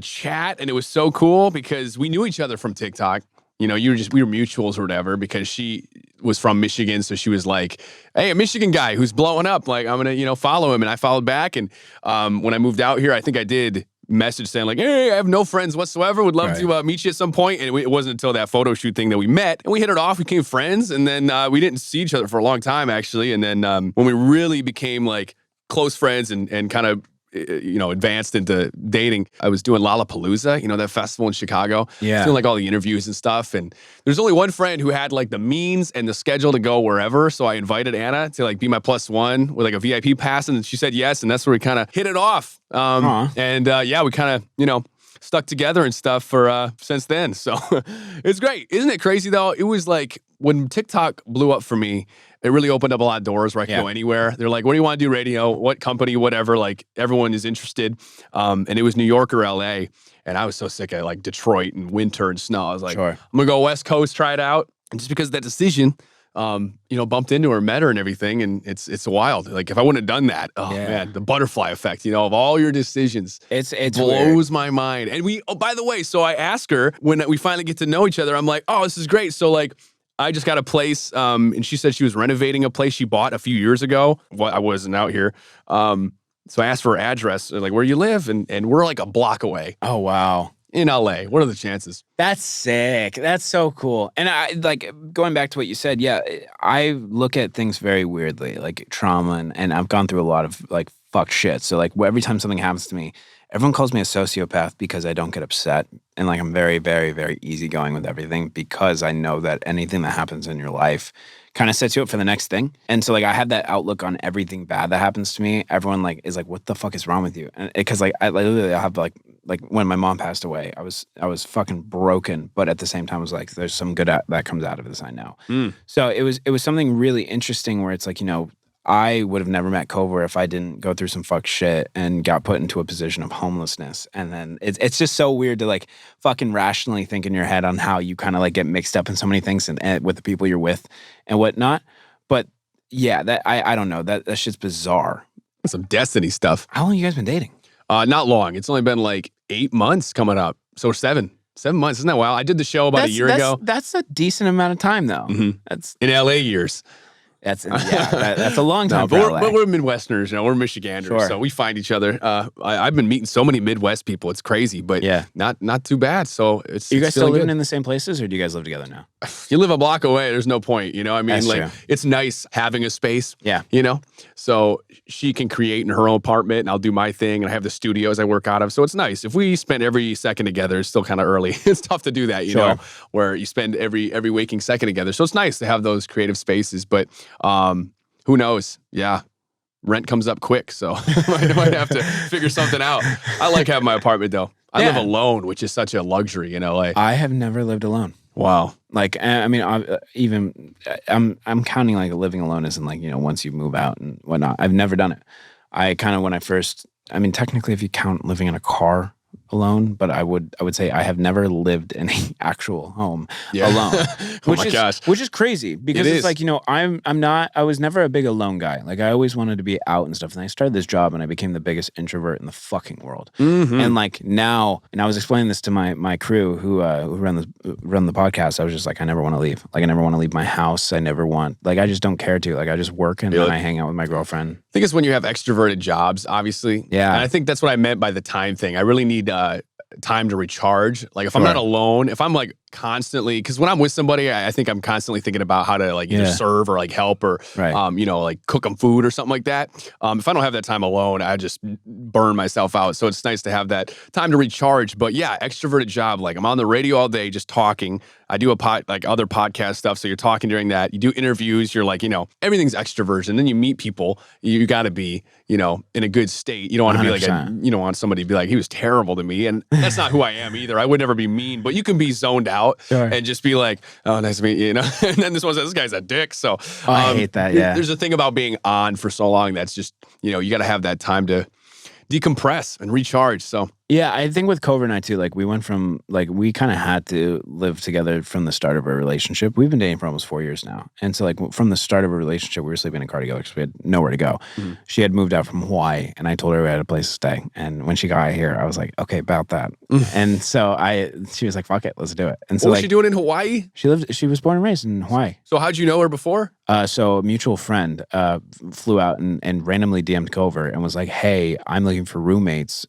chat, and it was so cool because we knew each other from TikTok. We were mutuals or whatever because she was from Michigan, so she was like, hey, a Michigan guy who's blowing up, like I'm gonna follow him, and I followed back. And when I moved out here, I think I did message saying like, hey, I have no friends whatsoever, would love to meet you at some point. And it wasn't until that photo shoot thing that we met, and we hit it off, we became friends, and then we didn't see each other for a long time actually. And then when we really became like close friends and kind of advanced into dating, I was doing Lollapalooza, that festival in Chicago. Yeah. Doing like all the interviews and stuff. And there's only one friend who had like the means and the schedule to go wherever. So I invited Anna to like be my +1 with like a VIP pass. And she said yes. And that's where we kind of hit it off. And we kind of, stuck together and stuff for since then. So it's great. Isn't it crazy though? It was like when TikTok blew up for me, it really opened up a lot of doors where I could go anywhere. They're like, what do you want to do radio? What company, whatever. Like everyone is interested. And it was New York or LA. And I was so sick of like Detroit and winter and snow. I was like, I'm going to go West Coast, try it out. And just because of that decision, bumped into her, met her and everything. And it's wild. Like if I wouldn't have done that, man, the butterfly effect, of all your decisions, it blows my mind. And by the way, so I asked her when we finally get to know each other, I'm like, oh, this is great. So like, I just got a place, and she said she was renovating a place she bought a few years ago. Well, I wasn't out here. So I asked for her address, like, where you live? And we're like a block away. Oh, wow. In LA. What are the chances? That's sick. That's so cool. And I like going back to what you said. Yeah, I look at things very weirdly, like trauma, and I've gone through a lot of like fucked shit. So like every time something happens to me, everyone calls me a sociopath because I don't get upset. And like, I'm very, very, very easygoing with everything because I know that anything that happens in your life kind of sets you up for the next thing. And so like, I have that outlook on everything bad that happens to me. Everyone like is like, what the fuck is wrong with you? And because like, I literally have like when my mom passed away, I was fucking broken. But at the same time, I was like, there's some good that comes out of this, I know. So it was something really interesting where it's like, I would have never met Cover if I didn't go through some fuck shit and got put into a position of homelessness. And then it's just so weird to like fucking rationally think in your head on how you kind of like get mixed up in so many things and with the people you're with and whatnot. But yeah, that I don't know. That shit's bizarre. Some destiny stuff. How long have you guys been dating? Not long. It's only been like 8 months coming up. So 7 months. Isn't that wild? I did the show about a year ago. That's a decent amount of time though. That's in LA years. That's a long time. But we're Midwesterners, we're Michiganders, sure. So we find each other. I've been meeting so many Midwest people, it's crazy, but yeah, not too bad. So it's Are you guys it's still living good. in the same places, or do you guys live together now? You live a block away, there's no point, I mean, That's like true. It's nice having a space. Yeah, So she can create in her own apartment, and I'll do my thing, and I have the studios I work out of. So it's nice. If we spend every second together, it's still kind of early. It's tough to do that, Sure. where you spend every waking second together. So it's nice to have those creative spaces, but who knows? Yeah. Rent comes up quick, so I might have to figure something out. I like having my apartment, though. I live alone, which is such a luxury in LA. I have never lived alone. Wow. Like, I mean, I'm counting like living alone isn't like, once you move out and whatnot. I've never done it. I kind of, technically if you count living in a car alone, but I would say I have never lived in an actual home alone. Which is crazy because it's like, I was never a big alone guy. Like I always wanted to be out and stuff. And I started this job and I became the biggest introvert in the fucking world. And like now, and I was explaining this to my crew who run the podcast. I was just like, I never want to leave. Like I never want to leave my house. I just don't care to. Like I just work and then I hang out with my girlfriend. I think it's when you have extroverted jobs, obviously. Yeah. And I think that's what I meant by the time thing. I really need time to recharge. Like if I'm not alone, if I'm like constantly, because when I'm with somebody, I think I'm constantly thinking about how to like either serve or like help or, like cook them food or something like that. If I don't have that time alone, I just burn myself out. So it's nice to have that time to recharge. But yeah, extroverted job. Like I'm on the radio all day, just talking. I do other podcast stuff. So you're talking during that. You do interviews. You're like, everything's extroversion. Then you meet people. You got to be, in a good state. You don't want to be like, you don't want somebody to be like, he was terrible to me. And that's not who I am either. I would never be mean, but you can be zoned out and just be like, oh, nice to meet you. And then this one says, this guy's a dick. So I hate that. Yeah. There's a thing about being on for so long. That's just, you got to have that time to decompress and recharge. So yeah, I think with Cover and I too, like we went from like we kind of had to live together from the start of our relationship. We've been dating for almost 4 years now, and so like from the start of our relationship, we were sleeping in a car together because we had nowhere to go. She had moved out from Hawaii, and I told her we had a place to stay. And when she got here, I was like, okay, about that. And so she was like, fuck it, let's do it. And so what was she doing in Hawaii? She was born and raised in Hawaii. So how'd you know her before? So a mutual friend flew out and randomly DM'd Cover and was like, hey, I'm looking for roommates.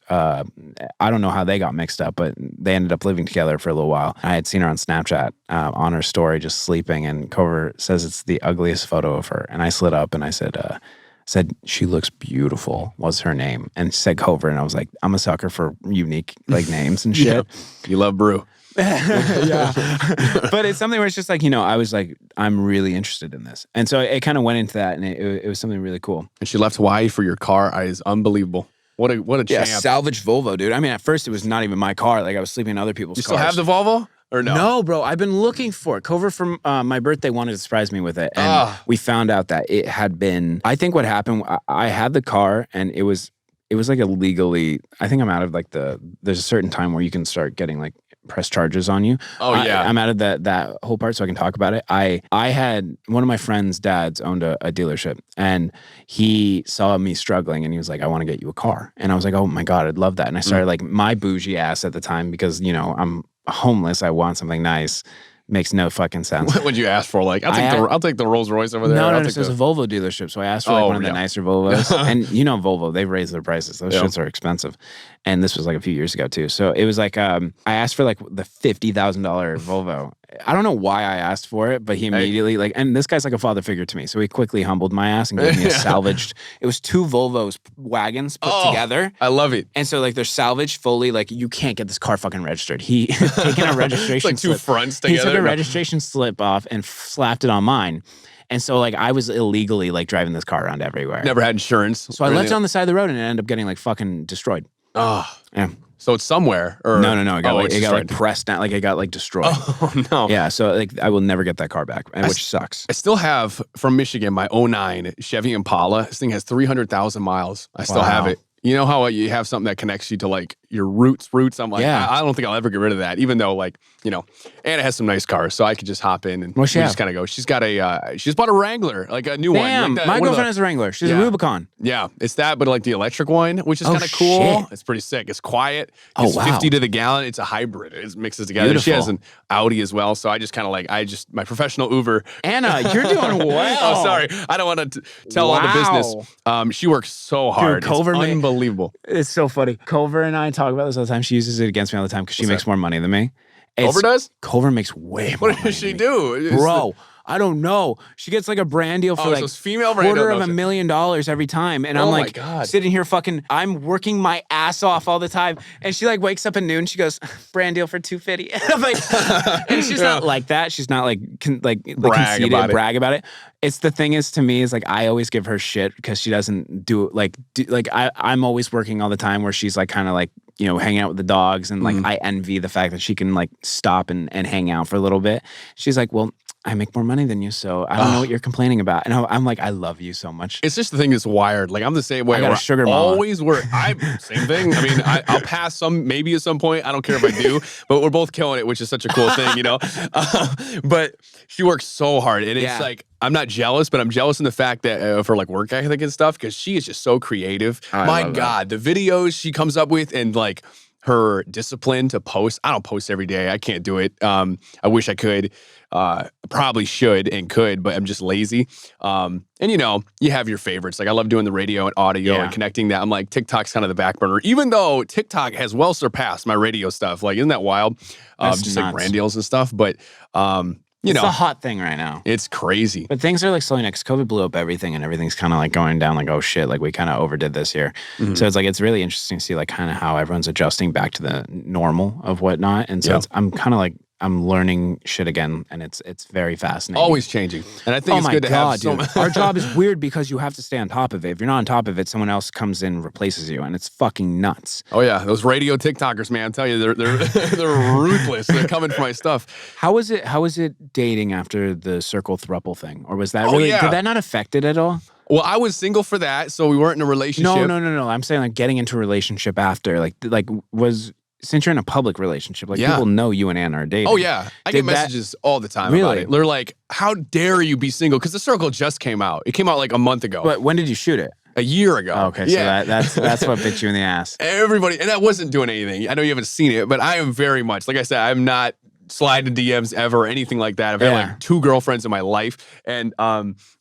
I don't know how they got mixed up, but they ended up living together for a little while. I had seen her on Snapchat on her story just sleeping, and Cover says it's the ugliest photo of her. And I slid up and I said, she looks beautiful, was her name. And she said Cover, and I was like, I'm a sucker for unique like names and shit. You love brew. Yeah. But it's something where it's just like, I was like, I'm really interested in this. And so it kind of went into that, and it was something really cool. And she left Hawaii for your car. Is unbelievable. What a champ. Yeah, salvage Volvo, dude. I mean, at first it was not even my car. Like I was sleeping in other people's cars. You still have the Volvo? Or no? No, bro. I've been looking for it. Cover from my birthday wanted to surprise me with it. And we found out that it had been, I think what happened, I had the car and it was like illegally, I think I'm out of like there's a certain time where you can start getting like press charges on you. Oh yeah. I'm out of that whole part so I can talk about it. I had one of my friend's dads owned a dealership, and he saw me struggling and he was like, I want to get you a car. And I was like, oh my God, I'd love that. And I started like my bougie ass at the time because, I'm homeless. I want something nice. Makes no fucking sense. What would you ask for? Like, I'll take the Rolls Royce over there. No, it was a Volvo dealership. So I asked for like one of the nicer Volvos. And Volvo, they've raised their prices. Those shits are expensive. And this was like a few years ago too. So it was like, I asked for like the $50,000 Volvo. I don't know why I asked for it, but he immediately and this guy's like a father figure to me. So he quickly humbled my ass and gave me a salvaged. It was 2 Volvo's wagons put together. I love it. And so they're salvaged fully. You can't get this car fucking registered. He taken a registration it's like 2 fronts together. He took a registration slip off and slapped it on mine. And so I was illegally driving this car around everywhere. Never had insurance. So I left it on the side of the road and it ended up getting fucking destroyed. Oh. Yeah. So it's somewhere? Or? No. It got pressed down. It got destroyed. Oh, no. Yeah, so I will never get that car back, which sucks. I still have, from Michigan, my 09 Chevy Impala. This thing has 300,000 miles. I still have it. You know how you have something that connects you to your roots? I'm like, I don't think I'll ever get rid of that, even though Anna has some nice cars, so I could just hop in and just kind of go. She's got she just bought a Wrangler, a new one. Damn, my girlfriend has a Wrangler. She's a Rubicon. Yeah, it's that, but the electric one, which is kind of cool. Shit. It's pretty sick. It's quiet. It's 50 to the gallon. It's a hybrid. It mixes together. Beautiful. She has an Audi as well, so I just kind of my professional Uber. Anna, you're doing well. Oh, sorry. I don't want to tell all the business. She works so hard. Dude, it's unbelievable. It's so funny. Culver and I talk about this all the time. She uses it against me all the time because she makes more money than me. Culver does? Culver makes way more money. What does she do? Bro, I don't know. She gets a brand deal for $250,000 every time. And I'm sitting here I'm working my ass off all the time. And she wakes up at noon. She goes, brand deal for $250. And I'm and she's not like that. She's not brag about it. It's the thing is to me is I always give her shit because she doesn't do I'm always working all the time where she's hanging out with the dogs and I envy the fact that she can stop and hang out for a little bit. She's like, well, I make more money than you, so I don't know what you're complaining about. And I'm like, I love you so much. It's just the thing that's wired. I'm the same way. I got a sugar mama. Always work. Same thing. I mean, I'll pass maybe at some point. I don't care if I do, but we're both killing it, which is such a cool thing, But she works so hard, and it's I'm not jealous, but I'm jealous in the fact that of her work ethic and stuff because she is just so creative. My God, the videos she comes up with and her discipline to post. I don't post every day. I can't do it. I wish I could. Probably should and could, but I'm just lazy. And you have your favorites. I love doing the radio and audio and connecting that. I'm TikTok's kind of the back burner, even though TikTok has well surpassed my radio stuff. Isn't that wild? Just brand deals and stuff. But it's a hot thing right now. It's crazy. But things are slowing down because COVID blew up everything and everything's kind of going down oh shit, we kind of overdid this here. Mm-hmm. So it's it's really interesting to see kind of how everyone's adjusting back to the normal of whatnot. And so I'm kind of I'm learning shit again, and it's very fascinating. Always changing. And I think it's good to have so much. Our job is weird because you have to stay on top of it. If you're not on top of it, someone else comes in and replaces you, and it's fucking nuts. Oh yeah, those radio TikTokers, man, I tell you, they're ruthless. They're coming for my stuff. How was it dating after the circle thruple thing? Or was that really did that not affect it at all? Well, I was single for that, so we weren't in a relationship. No. I'm saying getting into a relationship after, since you're in a public relationship, people know you and Anna are dating. Oh, yeah. I get messages all the time about it. They're like, how dare you be single? Because The Circle just came out. It came out a month ago. But when did you shoot it? A year ago. Oh, okay, so that's what bit you in the ass. Everybody, and I wasn't doing anything. I know you haven't seen it, but I am very much, like I said, I'm not sliding DMs ever or anything like that. I've had 2 girlfriends in my life. And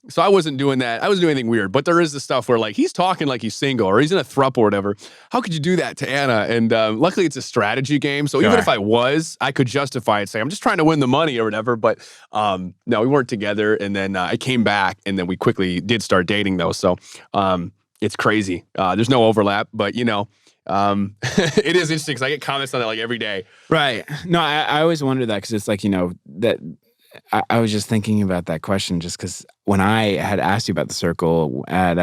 so I wasn't doing that. I wasn't doing anything weird. But there is this stuff where he's talking like he's single or he's in a thruple or whatever. How could you do that to Anna? And luckily it's a strategy game. So even if I was, I could justify it, say I'm just trying to win the money or whatever. But no, we weren't together. And then I came back and then we quickly did start dating though. So it's crazy. There's no overlap, but it is interesting because I get comments on it every day. Right. No, I always wonder that because it's that I was just thinking about that question just because when I had asked you about the circle at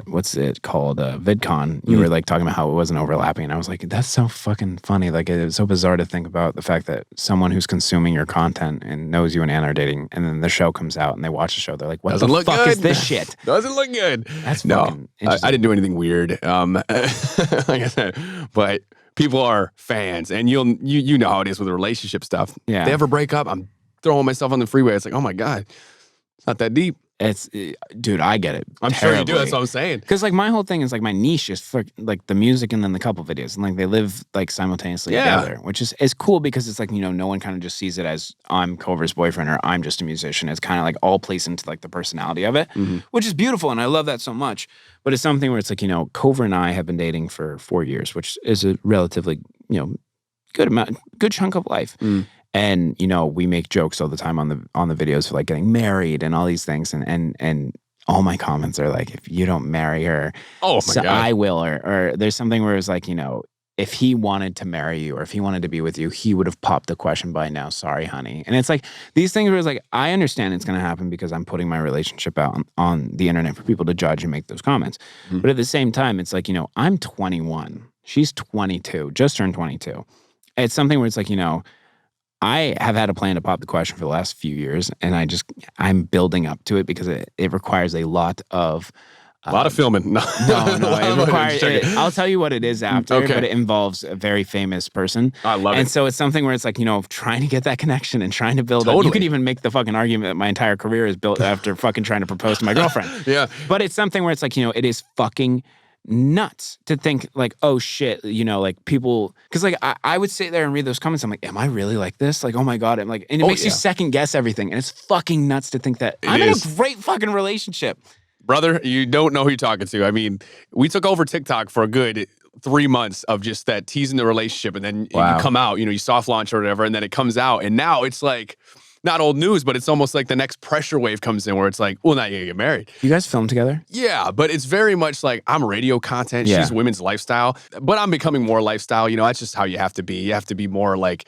what's it called, VidCon, you were talking about how it wasn't overlapping, and I was like, that's so fucking funny. It's so bizarre to think about the fact that someone who's consuming your content and knows you and Anna are dating, and then the show comes out and they watch the show, they're like, what the fuck is this shit? Doesn't look good. That's fucking interesting. I didn't do anything weird. Like I said, but people are fans, and you know how it is with relationship stuff. Yeah. If they ever break up, I'm throwing myself on the freeway. It's oh my God, it's not that deep. Dude, I get it. I'm sure you do. That's what I'm saying. Because my whole thing is my niche is for the music and then the couple videos, and they live simultaneously together, which is cool because it's no one kind of just sees it as I'm Culver's boyfriend or I'm just a musician. It's kind of all plays into the personality of it, which is beautiful, and I love that so much. But it's something where it's Culver and I have been dating for 4 years, which is a relatively good chunk of life. And, you know, we make jokes all the time on the videos for like getting married and all these things. And all my comments are like, if you don't marry her, Oh my God. I will. Or there's something where it's like, you know, if he wanted to marry you or if he wanted to be with you, he would have popped the question by now. Sorry, honey. And it's like these things where it's like, I understand it's going to happen because I'm putting my relationship out on the internet for people to judge and make those comments. Mm-hmm. But at the same time, it's like, you know, I'm 21. She's 22, just turned 22. It's something where it's like, you know, I have had a plan to pop the question for the last few years, and I'm building up to it because it requires a lot of filming. No, it requires. I'll tell you what it is after, okay. But it involves a very famous person. I love it. And so it's something where it's like, you know, trying to get that connection and trying to build up. You could even make the fucking argument that my entire career is built after fucking trying to propose to my girlfriend. Yeah. But it's something where it's like, you know, it is fucking nuts to think like, oh shit, you know, like people, because like I would sit there and read those comments. I'm like, am I really like this? Like, oh my God. I'm like, and it makes you second guess everything. And it's fucking nuts to think that I'm in a great fucking relationship. Brother, you don't know who you're talking to. I mean, we took over TikTok for a good 3 months of just that teasing the relationship. And then you come out, you know, you soft launch or whatever, and then it comes out. And now it's like, not old news, but it's almost like the next pressure wave comes in where it's like, well, now you get married. You guys film together? Yeah, but it's very much like I'm radio content. She's women's lifestyle, but I'm becoming more lifestyle. You know, that's just how you have to be. You have to be more like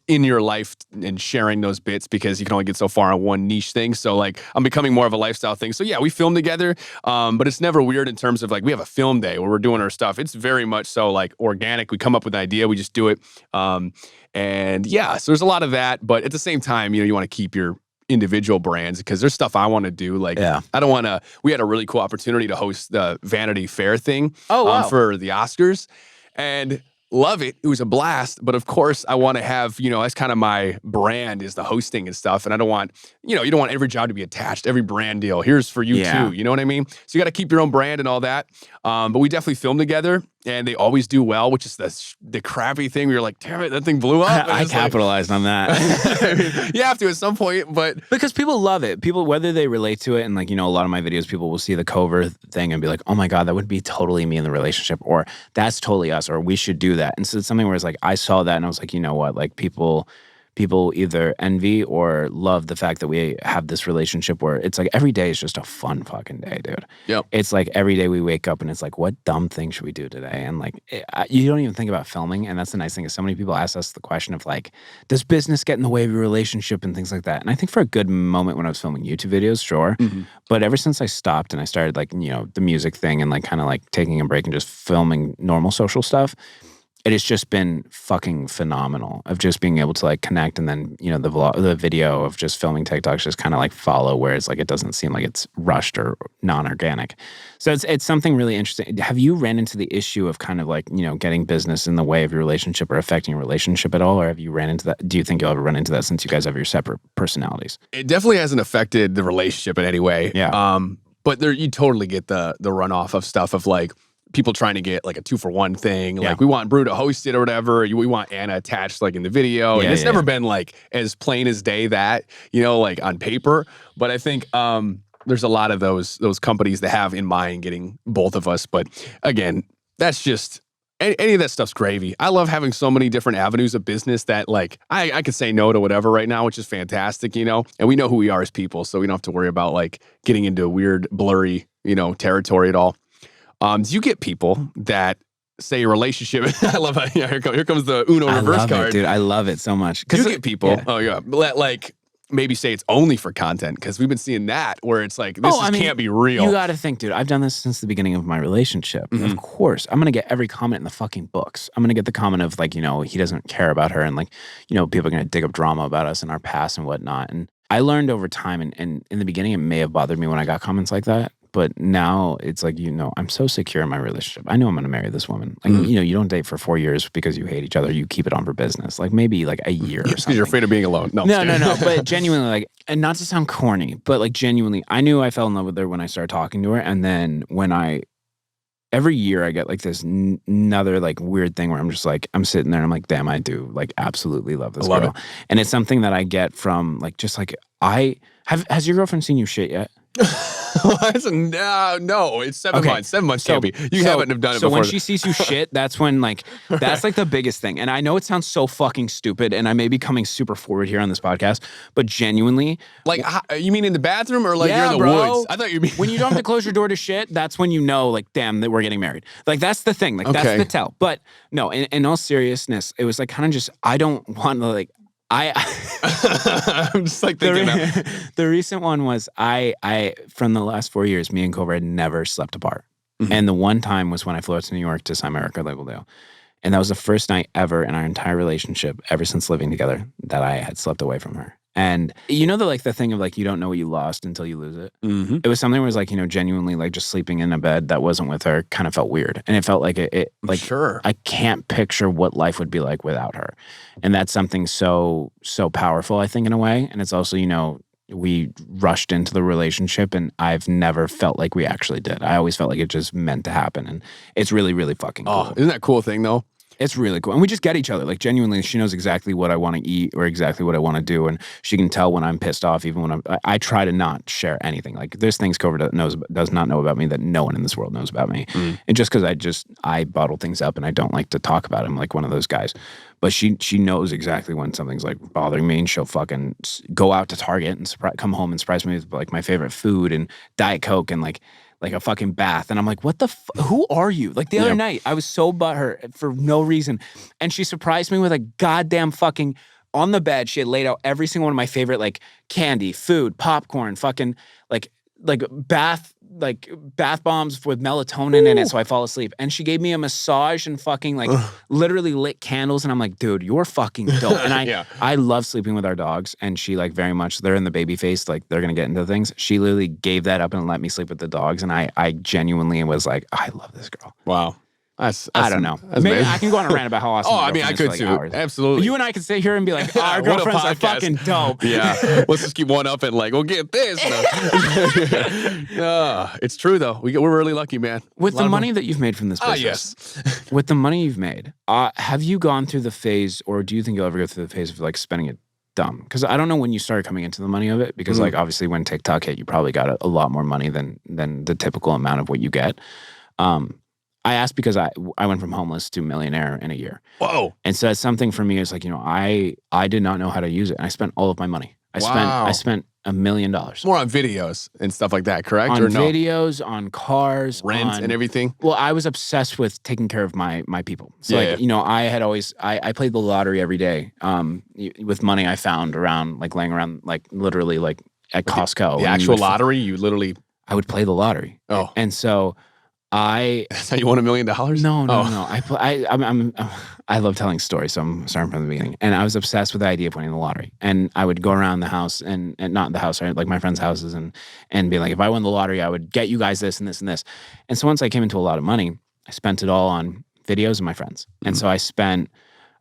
in your life and sharing those bits because you can only get so far on one niche thing. So like I'm becoming more of a lifestyle thing. So yeah, we film together, but it's never weird in terms of like we have a film day where we're doing our stuff. It's very much so like organic. We come up with an idea, we just do it. And yeah, so there's a lot of that, but at the same time, you know, you want to keep your individual brands because there's stuff I want to do. Like, I don't want to, we had a really cool opportunity to host the Vanity Fair thing for the Oscars and love it. It was a blast. But of course I want to have, you know, that's kind of my brand is the hosting and stuff. And I don't want, you know, you don't want every job to be attached, every brand deal. Here's for you too. You know what I mean? So you got to keep your own brand and all that. But we definitely film together and they always do well, which is the crappy thing where you're like, damn it, that thing blew up. I capitalized on that. I mean, you have to at some point, but because people love it. People, whether they relate to it, and like, you know, a lot of my videos, people will see the cover thing and be like, oh my God, that would be totally me in the relationship, or that's totally us, or we should do that. And so it's something where it's like, I saw that and I was like, you know what, like people either envy or love the fact that we have this relationship where it's like every day is just a fun fucking day, dude. Yep. It's like every day we wake up and it's like, what dumb thing should we do today? And like, you don't even think about filming. And that's the nice thing is so many people ask us the question of like, does business get in the way of your relationship and things like that? And I think for a good moment when I was filming YouTube videos, sure. Mm-hmm. But ever since I stopped and I started like, you know, the music thing and like kind of like taking a break and just filming normal social stuff, it has just been fucking phenomenal of just being able to like connect and then, you know, the video of just filming TikToks just kind of like follow where it's like it doesn't seem like it's rushed or non-organic. So it's something really interesting. Have you ran into the issue of kind of like, you know, getting business in the way of your relationship or affecting your relationship at all? Or have you ran into that? Do you think you'll ever run into that since you guys have your separate personalities? It definitely hasn't affected the relationship in any way. Yeah. But there, you totally get the runoff of stuff of like, people trying to get like a 2-for-1 thing. Like we want Brew to host it or whatever. We want Anna attached like in the video. And it's never been like as plain as day that, you know, like on paper. But I think there's a lot of those companies that have in mind getting both of us. But again, that's just, any of that stuff's gravy. I love having so many different avenues of business that like, I could say no to whatever right now, which is fantastic, you know? And we know who we are as people, so we don't have to worry about like getting into weird, blurry, you know, territory at all. Do you get people that say a relationship? I love how here comes the Uno reverse card. It, dude. I love it so much. Do you get people? Like maybe say it's only for content because we've been seeing that where it's like this can't be real. You got to think, dude. I've done this since the beginning of my relationship. Mm-hmm. Of course, I'm gonna get every comment in the fucking books. I'm gonna get the comment of like, you know, he doesn't care about her, and like, you know, people are gonna dig up drama about us and our past and whatnot. And I learned over time, and in the beginning, it may have bothered me when I got comments like that. But now it's like, you know, I'm so secure in my relationship. I know I'm going to marry this woman. Like, you know, you don't date for 4 years because you hate each other. You keep it on for business. Like maybe like a year or something. Because you're afraid of being alone. No. But genuinely, like, and not to sound corny, but like genuinely, I knew I fell in love with her when I started talking to her. And then every year I get like this another like weird thing where I'm just like, I'm sitting there and I'm like, damn, I do like absolutely love this girl. And it's something that I get from like, just like has your girlfriend seen you shit yet? No, it's 7 months. 7 months can't be. You haven't have done it so before. when she sees you shit, that's when that's like the biggest thing. And I know it sounds so fucking stupid, and I may be coming super forward here on this podcast, but genuinely, like, you mean in the bathroom or like yeah, you're in the woods? I thought you mean when you don't have to close your door to shit. That's when you know, like, damn, that we're getting married. Like, that's the thing. Like, that's the tell. But no, in all seriousness, it was like kind of just I don't want to like. I'm just like thinking the recent one was I from the last 4 years, me and Cobra had never slept apart. Mm-hmm. And the one time was when I flew out to New York to sign my record label deal. And that was the first night ever in our entire relationship, ever since living together, that I had slept away from her. And you know the thing of like you don't know what you lost until you lose it. Mm-hmm. It was something where it was like, you know, genuinely like just sleeping in a bed that wasn't with her kind of felt weird, and it felt like it like sure. I can't picture what life would be like without her, and that's something so powerful, I think, in a way. And it's also, you know, we rushed into the relationship, and I've never felt like we actually did. I always felt like it just meant to happen, and it's really, really fucking cool. Oh, isn't that a cool thing though? It's really cool. And we just get each other. Like, genuinely, she knows exactly what I want to eat or exactly what I want to do. And she can tell when I'm pissed off, even when I try to not share anything. Like, there's things Cobra does not know about me that no one in this world knows about me. Mm. And just because I bottle things up and I don't like to talk about it. I'm like one of those guys. But she knows exactly when something's like bothering me, and she'll fucking go out to Target and come home and surprise me with like my favorite food and Diet Coke and like a fucking bath. And I'm like, what the who are you? Like the other night, I was so butthurt for no reason. And she surprised me with a goddamn fucking, on the bed, she had laid out every single one of my favorite, like, candy, food, popcorn, fucking, like bath bombs with melatonin in it so I fall asleep. And she gave me a massage and fucking like literally lit candles. And I'm like, dude, you're fucking dope. And I love sleeping with our dogs. And she like very much, they're in the baby phase, like they're going to get into things. She literally gave that up and let me sleep with the dogs. And I genuinely was like, I love this girl. Wow. I don't know. Maybe I can go on a rant about how awesome. I mean, I could too. Hours. Absolutely. But you and I could sit here and be like, our girlfriends are fucking dope. Yeah. Let's just keep one up and like, we'll get this. It's true though. We're really lucky, man. With the money that you've made from this business. Yes. With the money you've made, have you gone through the phase, or do you think you'll ever go through the phase of like spending it dumb? Because I don't know when you started coming into the money of it. Because like obviously when TikTok hit, you probably got a lot more money than the typical amount of what you get. I asked because I went from homeless to millionaire in a year. Whoa. And so that's something for me is like, you know, I did not know how to use it. And I spent all of my money. I spent $1 million. More on videos and stuff like that, correct? On videos, on cars. Rent and everything? Well, I was obsessed with taking care of my people. So you know, I had always, I played the lottery every day with money I found around, like laying around, like literally like at Costco. The actual lottery? You literally... I would play the lottery. Oh. And so... That's how you won $1 million? No. I love telling stories, so I'm starting from the beginning. And I was obsessed with the idea of winning the lottery. And I would go around the house and not the house, right? Like my friends' houses and be like, if I won the lottery, I would get you guys this and this and this. And so once I came into a lot of money, I spent it all on videos and my friends. And so I spent,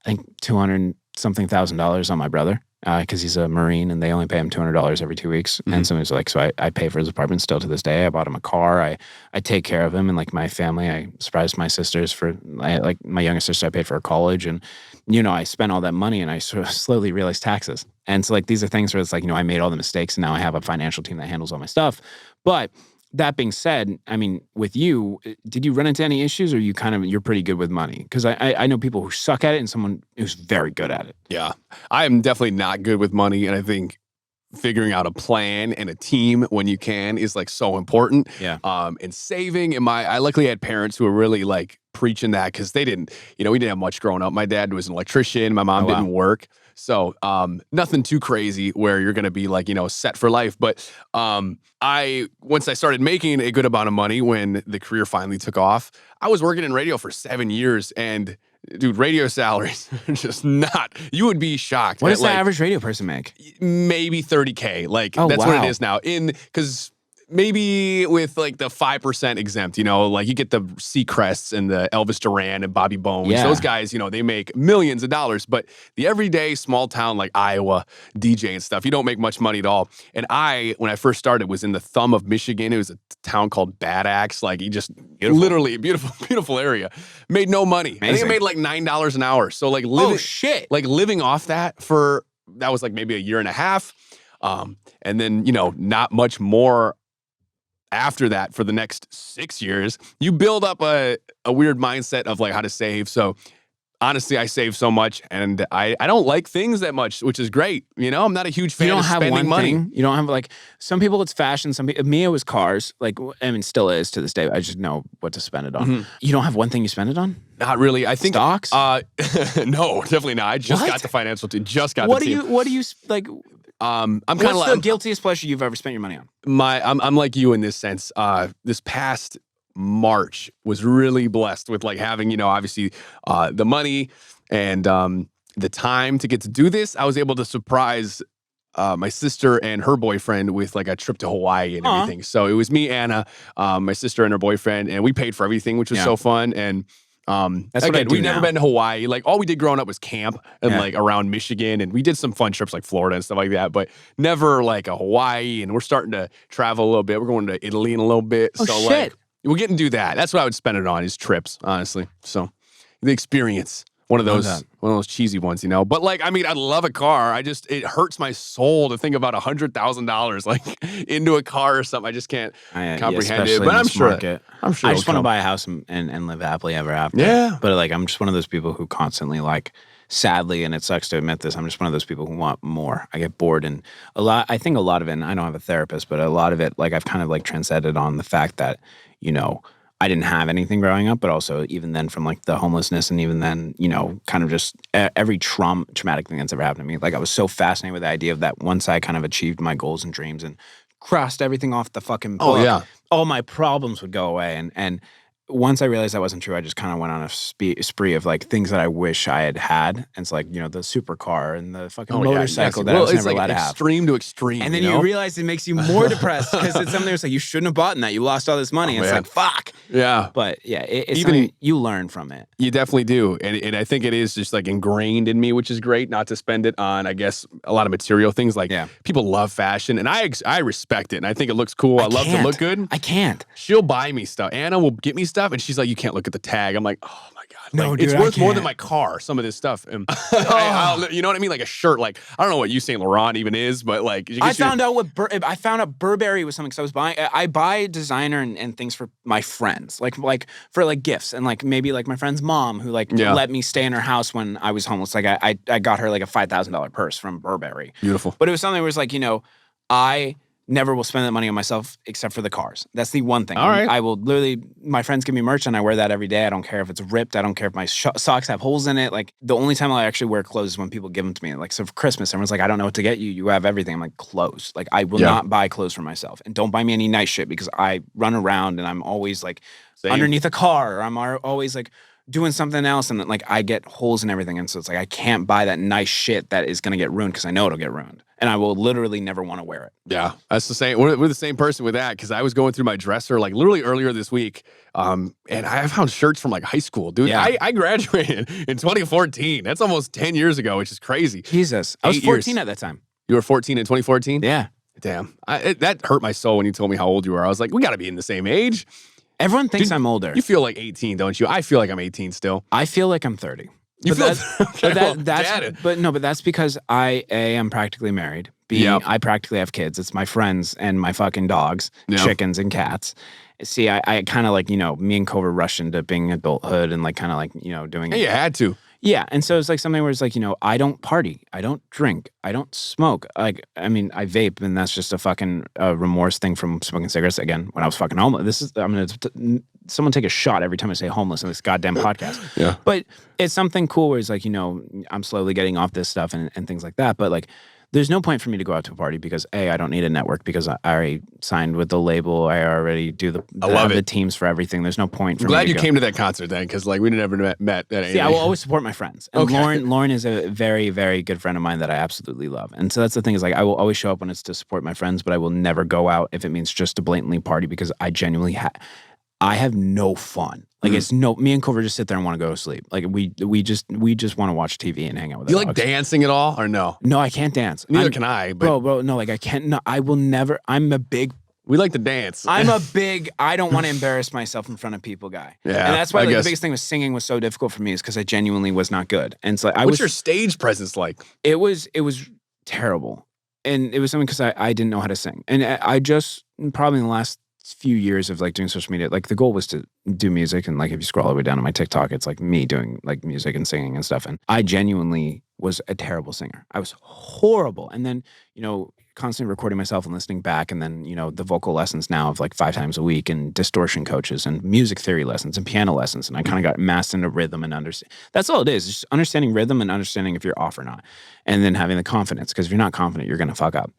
I think, $200-something thousand on my brother. Because he's a Marine and they only pay him $200 every 2 weeks. Mm-hmm. And so he's like, so I pay for his apartment still to this day. I bought him a car. I take care of him and like my family. I surprised my sisters like my youngest sister, I paid for her college. And, you know, I spent all that money and I sort of slowly realized taxes. And so like, these are things where it's like, you know, I made all the mistakes and now I have a financial team that handles all my stuff. But that being said, I mean, with you, did you run into any issues, or you're pretty good with money? Because I know people who suck at it and someone who's very good at it. Yeah, I am definitely not good with money, and I think figuring out a plan and a team when you can is like so important. Yeah. And saving, and I luckily had parents who were really like preaching that, because they didn't, you know, we didn't have much growing up. My dad was an electrician. My mom didn't work. So nothing too crazy where you're going to be like, you know, set for life. But once I started making a good amount of money when the career finally took off, I was working in radio for 7 years, and dude, radio salaries are just not, you would be shocked. What does the average radio person make? Maybe $30K. Like that's what it is now. Because maybe with like the 5% exempt, you know, like you get the Seacrests and the Elvis Duran and Bobby Bones. Yeah. Those guys, you know, they make millions of dollars. But the everyday small town like Iowa DJ and stuff, you don't make much money at all. And when I first started, was in the thumb of Michigan. It was a town called Bad Axe. Like you just literally beautiful area. Made no money. Amazing. I think it made like $9 an hour. So like living off that was like maybe a year and a half. And then, you know, not much more after that for the next 6 years, you build up a weird mindset of like how to save. So honestly, I save so much, and I don't like things that much, which is great. You know, I'm not a huge fan of spending money. You don't have like some people it's fashion. Me it was cars. Like I mean, still is to this day. I just know what to spend it on. You don't have one thing you spend it on. Not really. I think stocks. No, definitely not. I just got the financial team. Just got the team. What do you like? I'm kind of like the guiltiest pleasure you've ever spent your money on. I'm like you in this sense. This past March was really blessed with like having, you know, obviously the money and the time to get to do this. I was able to surprise my sister and her boyfriend with like a trip to Hawaii and everything. So it was me, Anna, my sister and her boyfriend, and we paid for everything, which was so fun. And that's again, we've never been to Hawaii. Like all we did growing up was camp and like around Michigan, and we did some fun trips like Florida and stuff like that, but never like a Hawaii. And we're starting to travel a little bit. We're going to Italy in a little bit. Oh, so shit. Like we're getting to do that. That's what I would spend it on is trips, honestly. So the experience. One of those cheesy ones, you know. But like, I mean, I love a car. It hurts my soul to think about $100,000 like into a car or something. I just can't comprehend it. But I'm sure. I just want to buy a house and live happily ever after. Yeah. But like, I'm just one of those people who constantly like, sadly, and it sucks to admit this, I'm just one of those people who want more. I get bored, and I think a lot of it, and I don't have a therapist, but a lot of it, like I've kind of like transcended on the fact that, you know, I didn't have anything growing up, but also even then from like the homelessness and even then, you know, kind of just every traumatic thing that's ever happened to me. Like I was so fascinated with the idea of that once I kind of achieved my goals and dreams and crossed everything off the fucking book, all my problems would go away. And once I realized that wasn't true, I just kind of went on a spree of like things that I wish I had had. And it's like, you know, the supercar and the fucking motorcycle that I was never allowed to have. Extreme to extreme. And then you realize it makes you more depressed because it's something that's like, you shouldn't have bought in that. You lost all this money. And it's like, fuck. Yeah. But yeah, it's even you learn from it. You definitely do. And I think it is just like ingrained in me, which is great, not to spend it on, I guess, a lot of material things. Like people love fashion and I respect it. And I think it looks cool. I love to look good. I can't. She'll buy me stuff. Anna will get me stuff. And she's like, you can't look at the tag. I'm like, oh my God. No, like, dude, it's worth more than my car, some of this stuff. And you know what I mean? Like a shirt. Like, I don't know what Yves Saint Laurent even is, but like. I found out Burberry was something, because I buy designer and things for my friends. Like for like gifts. And like maybe like my friend's mom who like let me stay in her house when I was homeless. Like I got her like a $5,000 purse from Burberry. Beautiful. But it was something where it was like, you know, I never will spend that money on myself except for the cars. That's the one thing. All right. I will literally, my friends give me merch and I wear that every day. I don't care if it's ripped. I don't care if my socks have holes in it. Like the only time I actually wear clothes is when people give them to me. Like so for Christmas, everyone's like, I don't know what to get you. You have everything. I'm like, clothes. Like I will not buy clothes for myself. And don't buy me any nice shit because I run around and I'm always like underneath a car or I'm always like doing something else and like I get holes in everything. And so it's like I can't buy that nice shit that is going to get ruined because I know it'll get ruined. And I will literally never want to wear it. Yeah, that's the same. We're the same person with that because I was going through my dresser like literally earlier this week, and I found shirts from like high school, dude. Yeah. I graduated in 2014. That's almost 10 years ago, which is crazy. Jesus, I was 14 at that time. You were 14 in 2014? Yeah. Damn, that hurt my soul when you told me how old you were. I was like, we got to be in the same age. Everyone thinks I'm older. You feel like 18, don't you? I feel like I'm 18 still. I feel like I'm 30. You feel but that's because I am practically married. B, I practically have kids. It's my friends and my fucking dogs, chickens and cats. See, I kind of like, you know, me and Cobra rushed into being adulthood and like kind of like, you know, doing it. You had to. Yeah, and so it's like something where it's like, you know, I don't party, I don't drink, I don't smoke. Like, I mean, I vape, and that's just a fucking remorse thing from smoking cigarettes again when I was fucking homeless. I'm gonna someone take a shot every time I say homeless in this goddamn podcast. Yeah, but it's something cool where it's like, you know, I'm slowly getting off this stuff and things like that. But like, there's no point for me to go out to a party because I don't need a network because I already signed with the label. I already do the teams for everything. There's no point for me to go. Glad you came to that concert then because like we never met. See, I will always support my friends. And Lauren is a very, very good friend of mine that I absolutely love. And so that's the thing is like I will always show up when it's to support my friends, but I will never go out if it means just to blatantly party because I genuinely I have no fun. Like it's me and Cover just sit there and want to go to sleep. Like we just want to watch TV and hang out with. Do you like dancing at all or no? No, I can't dance. Neither can I. But bro, no, like I can't. No, I will never. I'm a big. We like to dance. I don't want to embarrass myself in front of people guy. Yeah, and that's why like, the biggest thing with singing was so difficult for me is because I genuinely was not good. And so what's your stage presence like? It was terrible, and it was something because I didn't know how to sing, and I just probably in the last few years of like doing social media, like the goal was to do music. And like if you scroll all the way down to my TikTok, it's like me doing like music and singing and stuff. And I genuinely was a terrible singer. I was horrible. And then, constantly recording myself and listening back. And then, the vocal lessons now of like 5 times a week and distortion coaches and music theory lessons and piano lessons. And I kind of got masked into rhythm and understand. That's all it is. Just understanding rhythm and understanding if you're off or not. And then having the confidence, because if you're not confident, you're going to fuck up.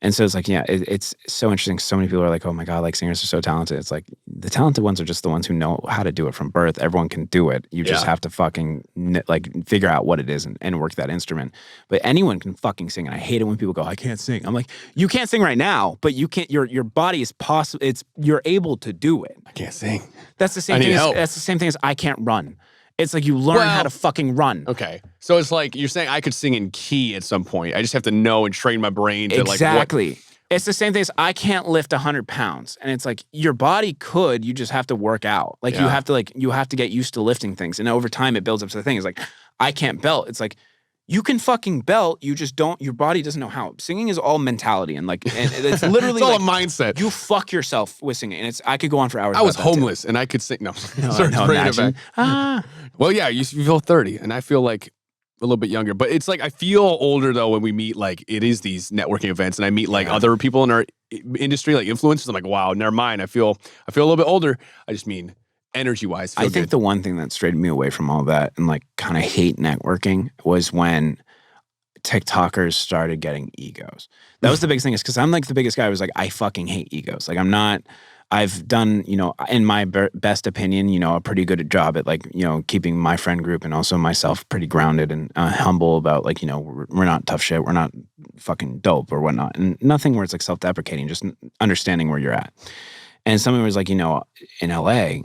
And so it's like, it's so interesting. So many people are like, oh my God, like singers are so talented. It's like the talented ones are just the ones who know how to do it from birth. Everyone can do it. You just have to fucking like figure out what it is and work that instrument. But anyone can fucking sing. And I hate it when people go, I can't sing. I'm like, you can't sing right now, but you can't, your body is possible. You're able to do it. I can't sing. That's the same thing. That's the same thing as I can't run. It's like you learn how to fucking run. Okay. So it's like you're saying I could sing in key at some point. I just have to know and train my brain to exactly. Like It's the same thing as I can't lift 100 pounds. And it's like your body could, you just have to work out. Like you have to get used to lifting things. And over time it builds up to the thing. It's like, I can't belt. It's like, you can fucking belt, you just don't, your body doesn't know how. Singing is all mentality and it's literally it's all like, a mindset. You fuck yourself with singing. And I could go on for hours. I was homeless and I could sing. No, imagine. Well, yeah, you feel 30 and I feel like a little bit younger, but it's like I feel older though when we meet, like it is these networking events and I meet like other people in our industry, like influencers. I'm like, wow, never mind. I feel a little bit older. I just mean energy wise. I think the one thing that strayed me away from all that and like kind of hate networking was when TikTokers started getting egos. That was the biggest thing, is because I'm like the biggest guy who was like, I fucking hate egos. Like I've done, in my best opinion, a pretty good job at like, keeping my friend group and also myself pretty grounded and humble about like, we're not tough shit. We're not fucking dope or whatnot. And nothing where it's like self-deprecating, just understanding where you're at. And someone was like, in LA,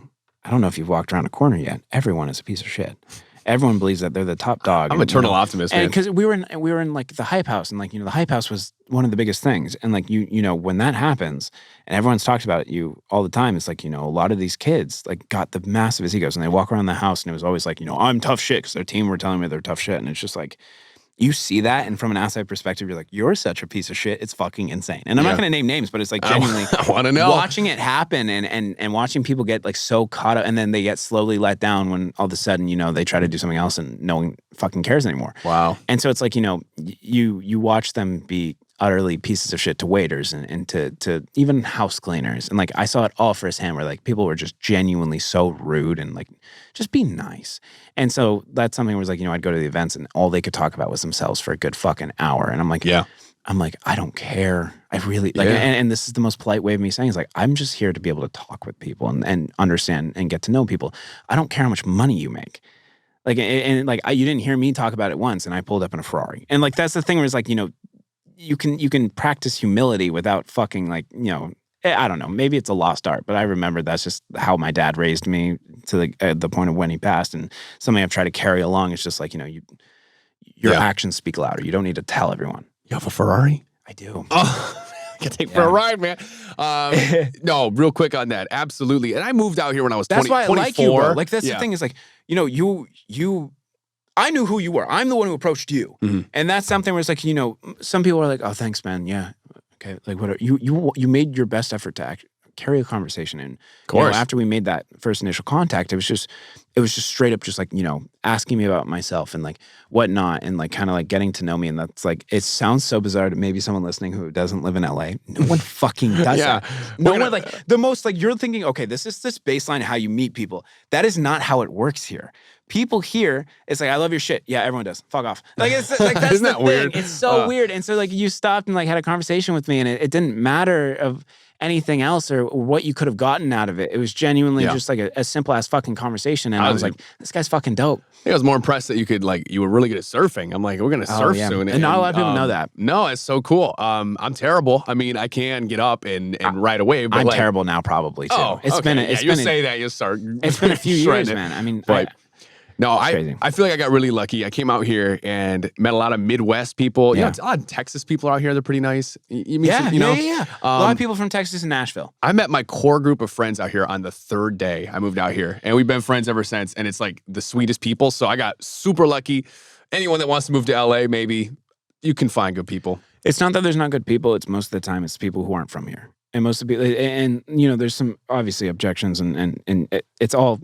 I don't know if you've walked around a corner yet. Everyone is a piece of shit. Everyone believes that they're the top dog. I'm eternal optimist, man. Because we were in like the Hype House, and like the Hype House was one of the biggest things. And like when that happens, and everyone's talked about you all the time, it's like a lot of these kids like got the massive egos, and they walk around the house, and it was always like I'm tough shit because their team were telling me they're tough shit, and it's just like. You see that, and from an outside perspective, you're like, you're such a piece of shit. It's fucking insane. And I'm not going to name names, but it's like genuinely I want to know. Watching it happen and watching people get like so caught up, and then they get slowly let down when all of a sudden, they try to do something else and no one fucking cares anymore. Wow. And so it's like, you watch them be utterly pieces of shit to waiters and to even house cleaners. And like, I saw it all firsthand where like people were just genuinely so rude and like, just be nice. And so that's something where it was like, I'd go to the events and all they could talk about was themselves for a good fucking hour. And I'm like, I don't care. I really like, and this is the most polite way of me saying is like, I'm just here to be able to talk with people and understand and get to know people. I don't care how much money you make. Like, and like, you didn't hear me talk about it once and I pulled up in a Ferrari. And like, that's the thing where it's like, you can practice humility without fucking like, I don't know, maybe it's a lost art, but I remember that's just how my dad raised me to the point of when he passed, and something I've tried to carry along. It's just like, your actions speak louder. You don't need to tell everyone. You have a Ferrari? I do. Oh, I can take for a ride, man. No, real quick on that. Absolutely. And I moved out here when I was 20, That's why I 24. like you, bro. Like, that's the thing is like, I knew who you were. I'm the one who approached you. Mm-hmm. And that's something where it's like, some people are like, oh, thanks, man. Yeah. Okay. Like, whatever. You made your best effort to carry a conversation. And of course, after we made that first initial contact, it was just straight up just like, asking me about myself and like whatnot and like kind of like getting to know me. And that's like, it sounds so bizarre to maybe someone listening who doesn't live in LA. No one fucking does that. No one like the most like you're thinking, okay, this is this baseline how you meet people. That is not how it works here. People here, it's like, I love your shit. Yeah, everyone does. Fuck off. Like, it's like, that's Isn't the that thing. weird? It's so weird. And so like you stopped and like had a conversation with me and it didn't matter of anything else or what you could have gotten out of it. It was genuinely just like a simple ass fucking conversation. And I was like, this guy's fucking dope. I think I was more impressed that you were really good at surfing. I'm like, we're going to surf soon. And not a lot of people know that. No, it's so cool. I'm terrible. I mean, I can get up and ride a wave. But I'm terrible now probably too. Oh, it's been you say that, you start. It's been a few years, man. I mean, no, I feel like I got really lucky. I came out here and met a lot of Midwest people. You know, a lot of Texas people out here. They're pretty nice. You meet some, a lot of people from Texas and Nashville. I met my core group of friends out here on the 3rd day I moved out here. And we've been friends ever since. And it's like the sweetest people. So I got super lucky. Anyone that wants to move to LA, maybe you can find good people. It's not that there's not good people. It's most of the time it's people who aren't from here. And most of the people, and you know, there's some obviously objections, and it's all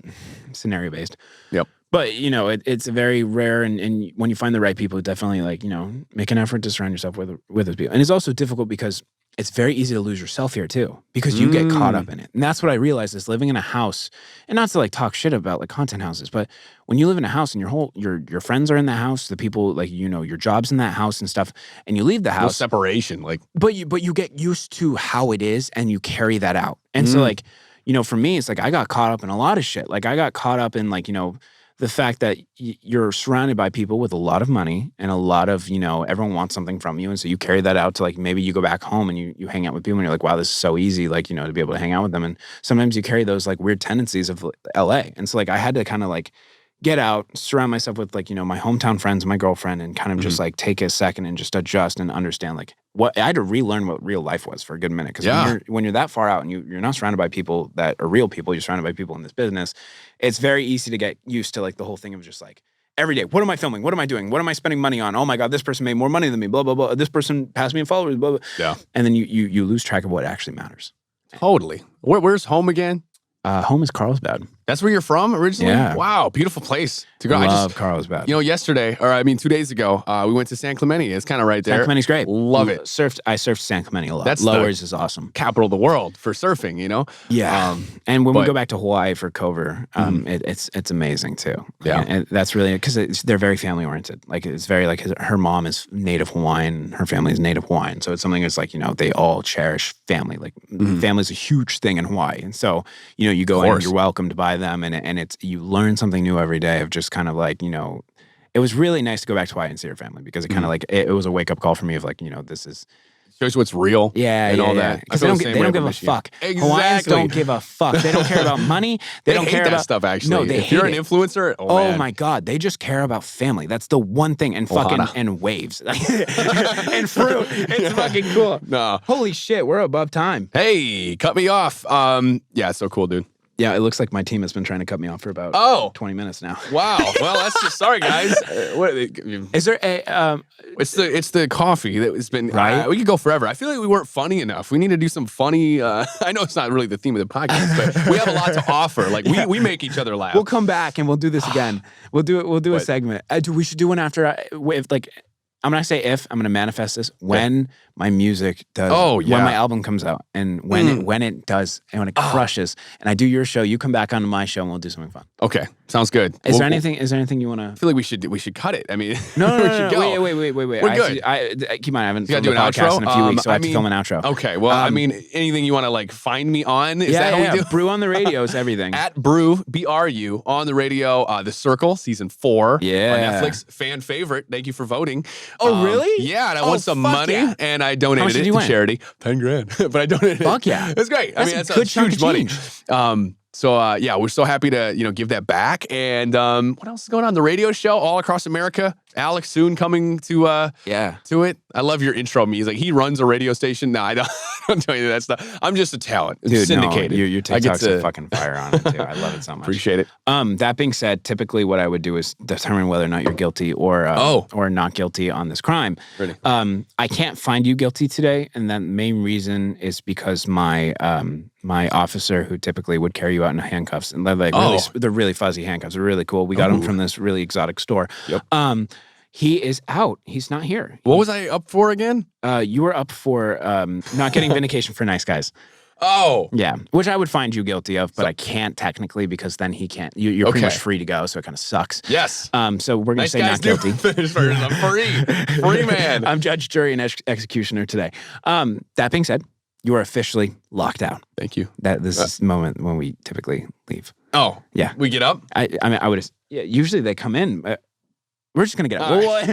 scenario based. Yep. But you know, it's very rare, and when you find the right people, definitely like you know, make an effort to surround yourself with those people. And it's also difficult because it's very easy to lose yourself here too, because you get caught up in it. And that's what I realized is living in a house, and not to like talk shit about like content houses, but when you live in a house and your friends are in the house, the people like you know your job's in that house and stuff, and you leave the house, no separation, like. but you get used to how it is and you carry that out. And so like you know, for me, it's like I got caught up in a lot of shit. Like I got caught up in like you know. The fact that you're surrounded by people with a lot of money and a lot of, you know, everyone wants something from you. And so you carry that out to like, maybe you go back home and you hang out with people and you're like, wow, this is so easy, like, you know, to be able to hang out with them. And sometimes you carry those like weird tendencies of LA. And so like, I had to kind of like get out, surround myself with like, you know, my hometown friends, my girlfriend, and kind of just like take a second and just adjust and understand like what I had to relearn what real life was for a good minute. Because when you're that far out and you're not surrounded by people that are real people, you're surrounded by people in this business, it's very easy to get used to like the whole thing of just like every day, what am I filming? What am I doing? What am I spending money on? Oh my God, this person made more money than me, blah, blah, blah. This person passed me in followers, blah, blah. Yeah. And then you lose track of what actually matters. Totally. Where's home again? Home is Carlsbad. That's where you're from originally? Yeah. Wow, beautiful place to go. Love Carlsbad. You know, yesterday, or I mean 2 days ago, we went to San Clemente. It's kind of right there. San Clemente's great. Love it. I surfed San Clemente a lot. That's Lowers is awesome. Capital of the world for surfing, you know? Yeah. And when we go back to Hawaii for Cover, it's amazing too. Yeah. And that's really, because they're very family oriented. Like it's very like her mom is native Hawaiian, her family is native Hawaiian. So it's something that's like, you know, they all cherish family. Like family's a huge thing in Hawaii. And so, you know, you go in and you're welcomed by them and it's, you learn something new every day of just kind of like, you know, it was really nice to go back to Hawaii and see your family because it kind of like, it was a wake up call for me of like, you know, this is. Shows what's real. Yeah, and all yeah. that. Because they don't give a fuck. Exactly. Hawaiians don't give a fuck. They don't care about money. They don't hate care that about stuff, actually. No, they if hate you're an it. influencer, oh my God, they just care about family. That's the one thing. And fucking and waves. And fruit. It's fucking cool. No. Holy shit, we're above time. Hey, cut me off. Yeah, so cool, dude. Yeah, it looks like my team has been trying to cut me off for about 20 minutes now. Wow. Well, that's just sorry, guys. Is there a It's the coffee that has been right. We could go forever. I feel like we weren't funny enough. We need to do some funny. I know it's not really the theme of the podcast, but we have a lot to offer. Like we make each other laugh. We'll come back and we'll do this again. We'll do a segment. We should do one after. If like. I'm going to say I'm going to manifest this when my music does, when my album comes out and when it does and when it crushes and I do your show, you come back onto my show and we'll do something fun. Okay. Sounds good. Is there anything you want to? I feel like we should cut it. I mean, no. Wait. We're good. Keep in mind, I haven't filmed do a an podcast outro? in a few weeks, so I have to film an outro. Okay. Well, I mean, anything you want to like find me on? Is that how we do? Brew on the radio is everything. At Brew, BRU, on the radio, The Circle, season 4 Yeah. on Netflix. Fan favorite. Thank you for voting. Oh, really? Yeah, and I won some money and I donated it to charity. 10 grand. But I donated it. Fuck yeah. It's great. That's I mean, good huge money. change. So yeah, we're so happy to give that back. And what else is going on? The radio show all across America. Alex soon coming to it. I love your intro music. He runs a radio station. No, I don't tell you that stuff. I'm just a talent. It's Dude, syndicated. No, your TikTok's a fucking fire on it too. I love it so much. Appreciate it. That being said, typically what I would do is determine whether or not you're guilty or not guilty on this crime. Really? I can't find you guilty today, and the main reason is because my officer who typically would carry you out in handcuffs, and they're really fuzzy handcuffs. They're really cool. We got them from this really exotic store. Yep. He is out. He's not here. What was I up for again? You were up for not getting vindication for nice guys. Oh. Yeah, which I would find you guilty of, but I can't technically because then he can't. You're pretty much free to go, so it kind of sucks. Yes. So we're going to say not guilty. Finish first. I'm free man. I'm judge, jury, and executioner today. That being said, you are officially locked out. Thank you. This is the moment when we typically leave. Oh. Yeah. We get up? I mean, I would. Yeah. Usually they come in. We're just gonna get up. All right.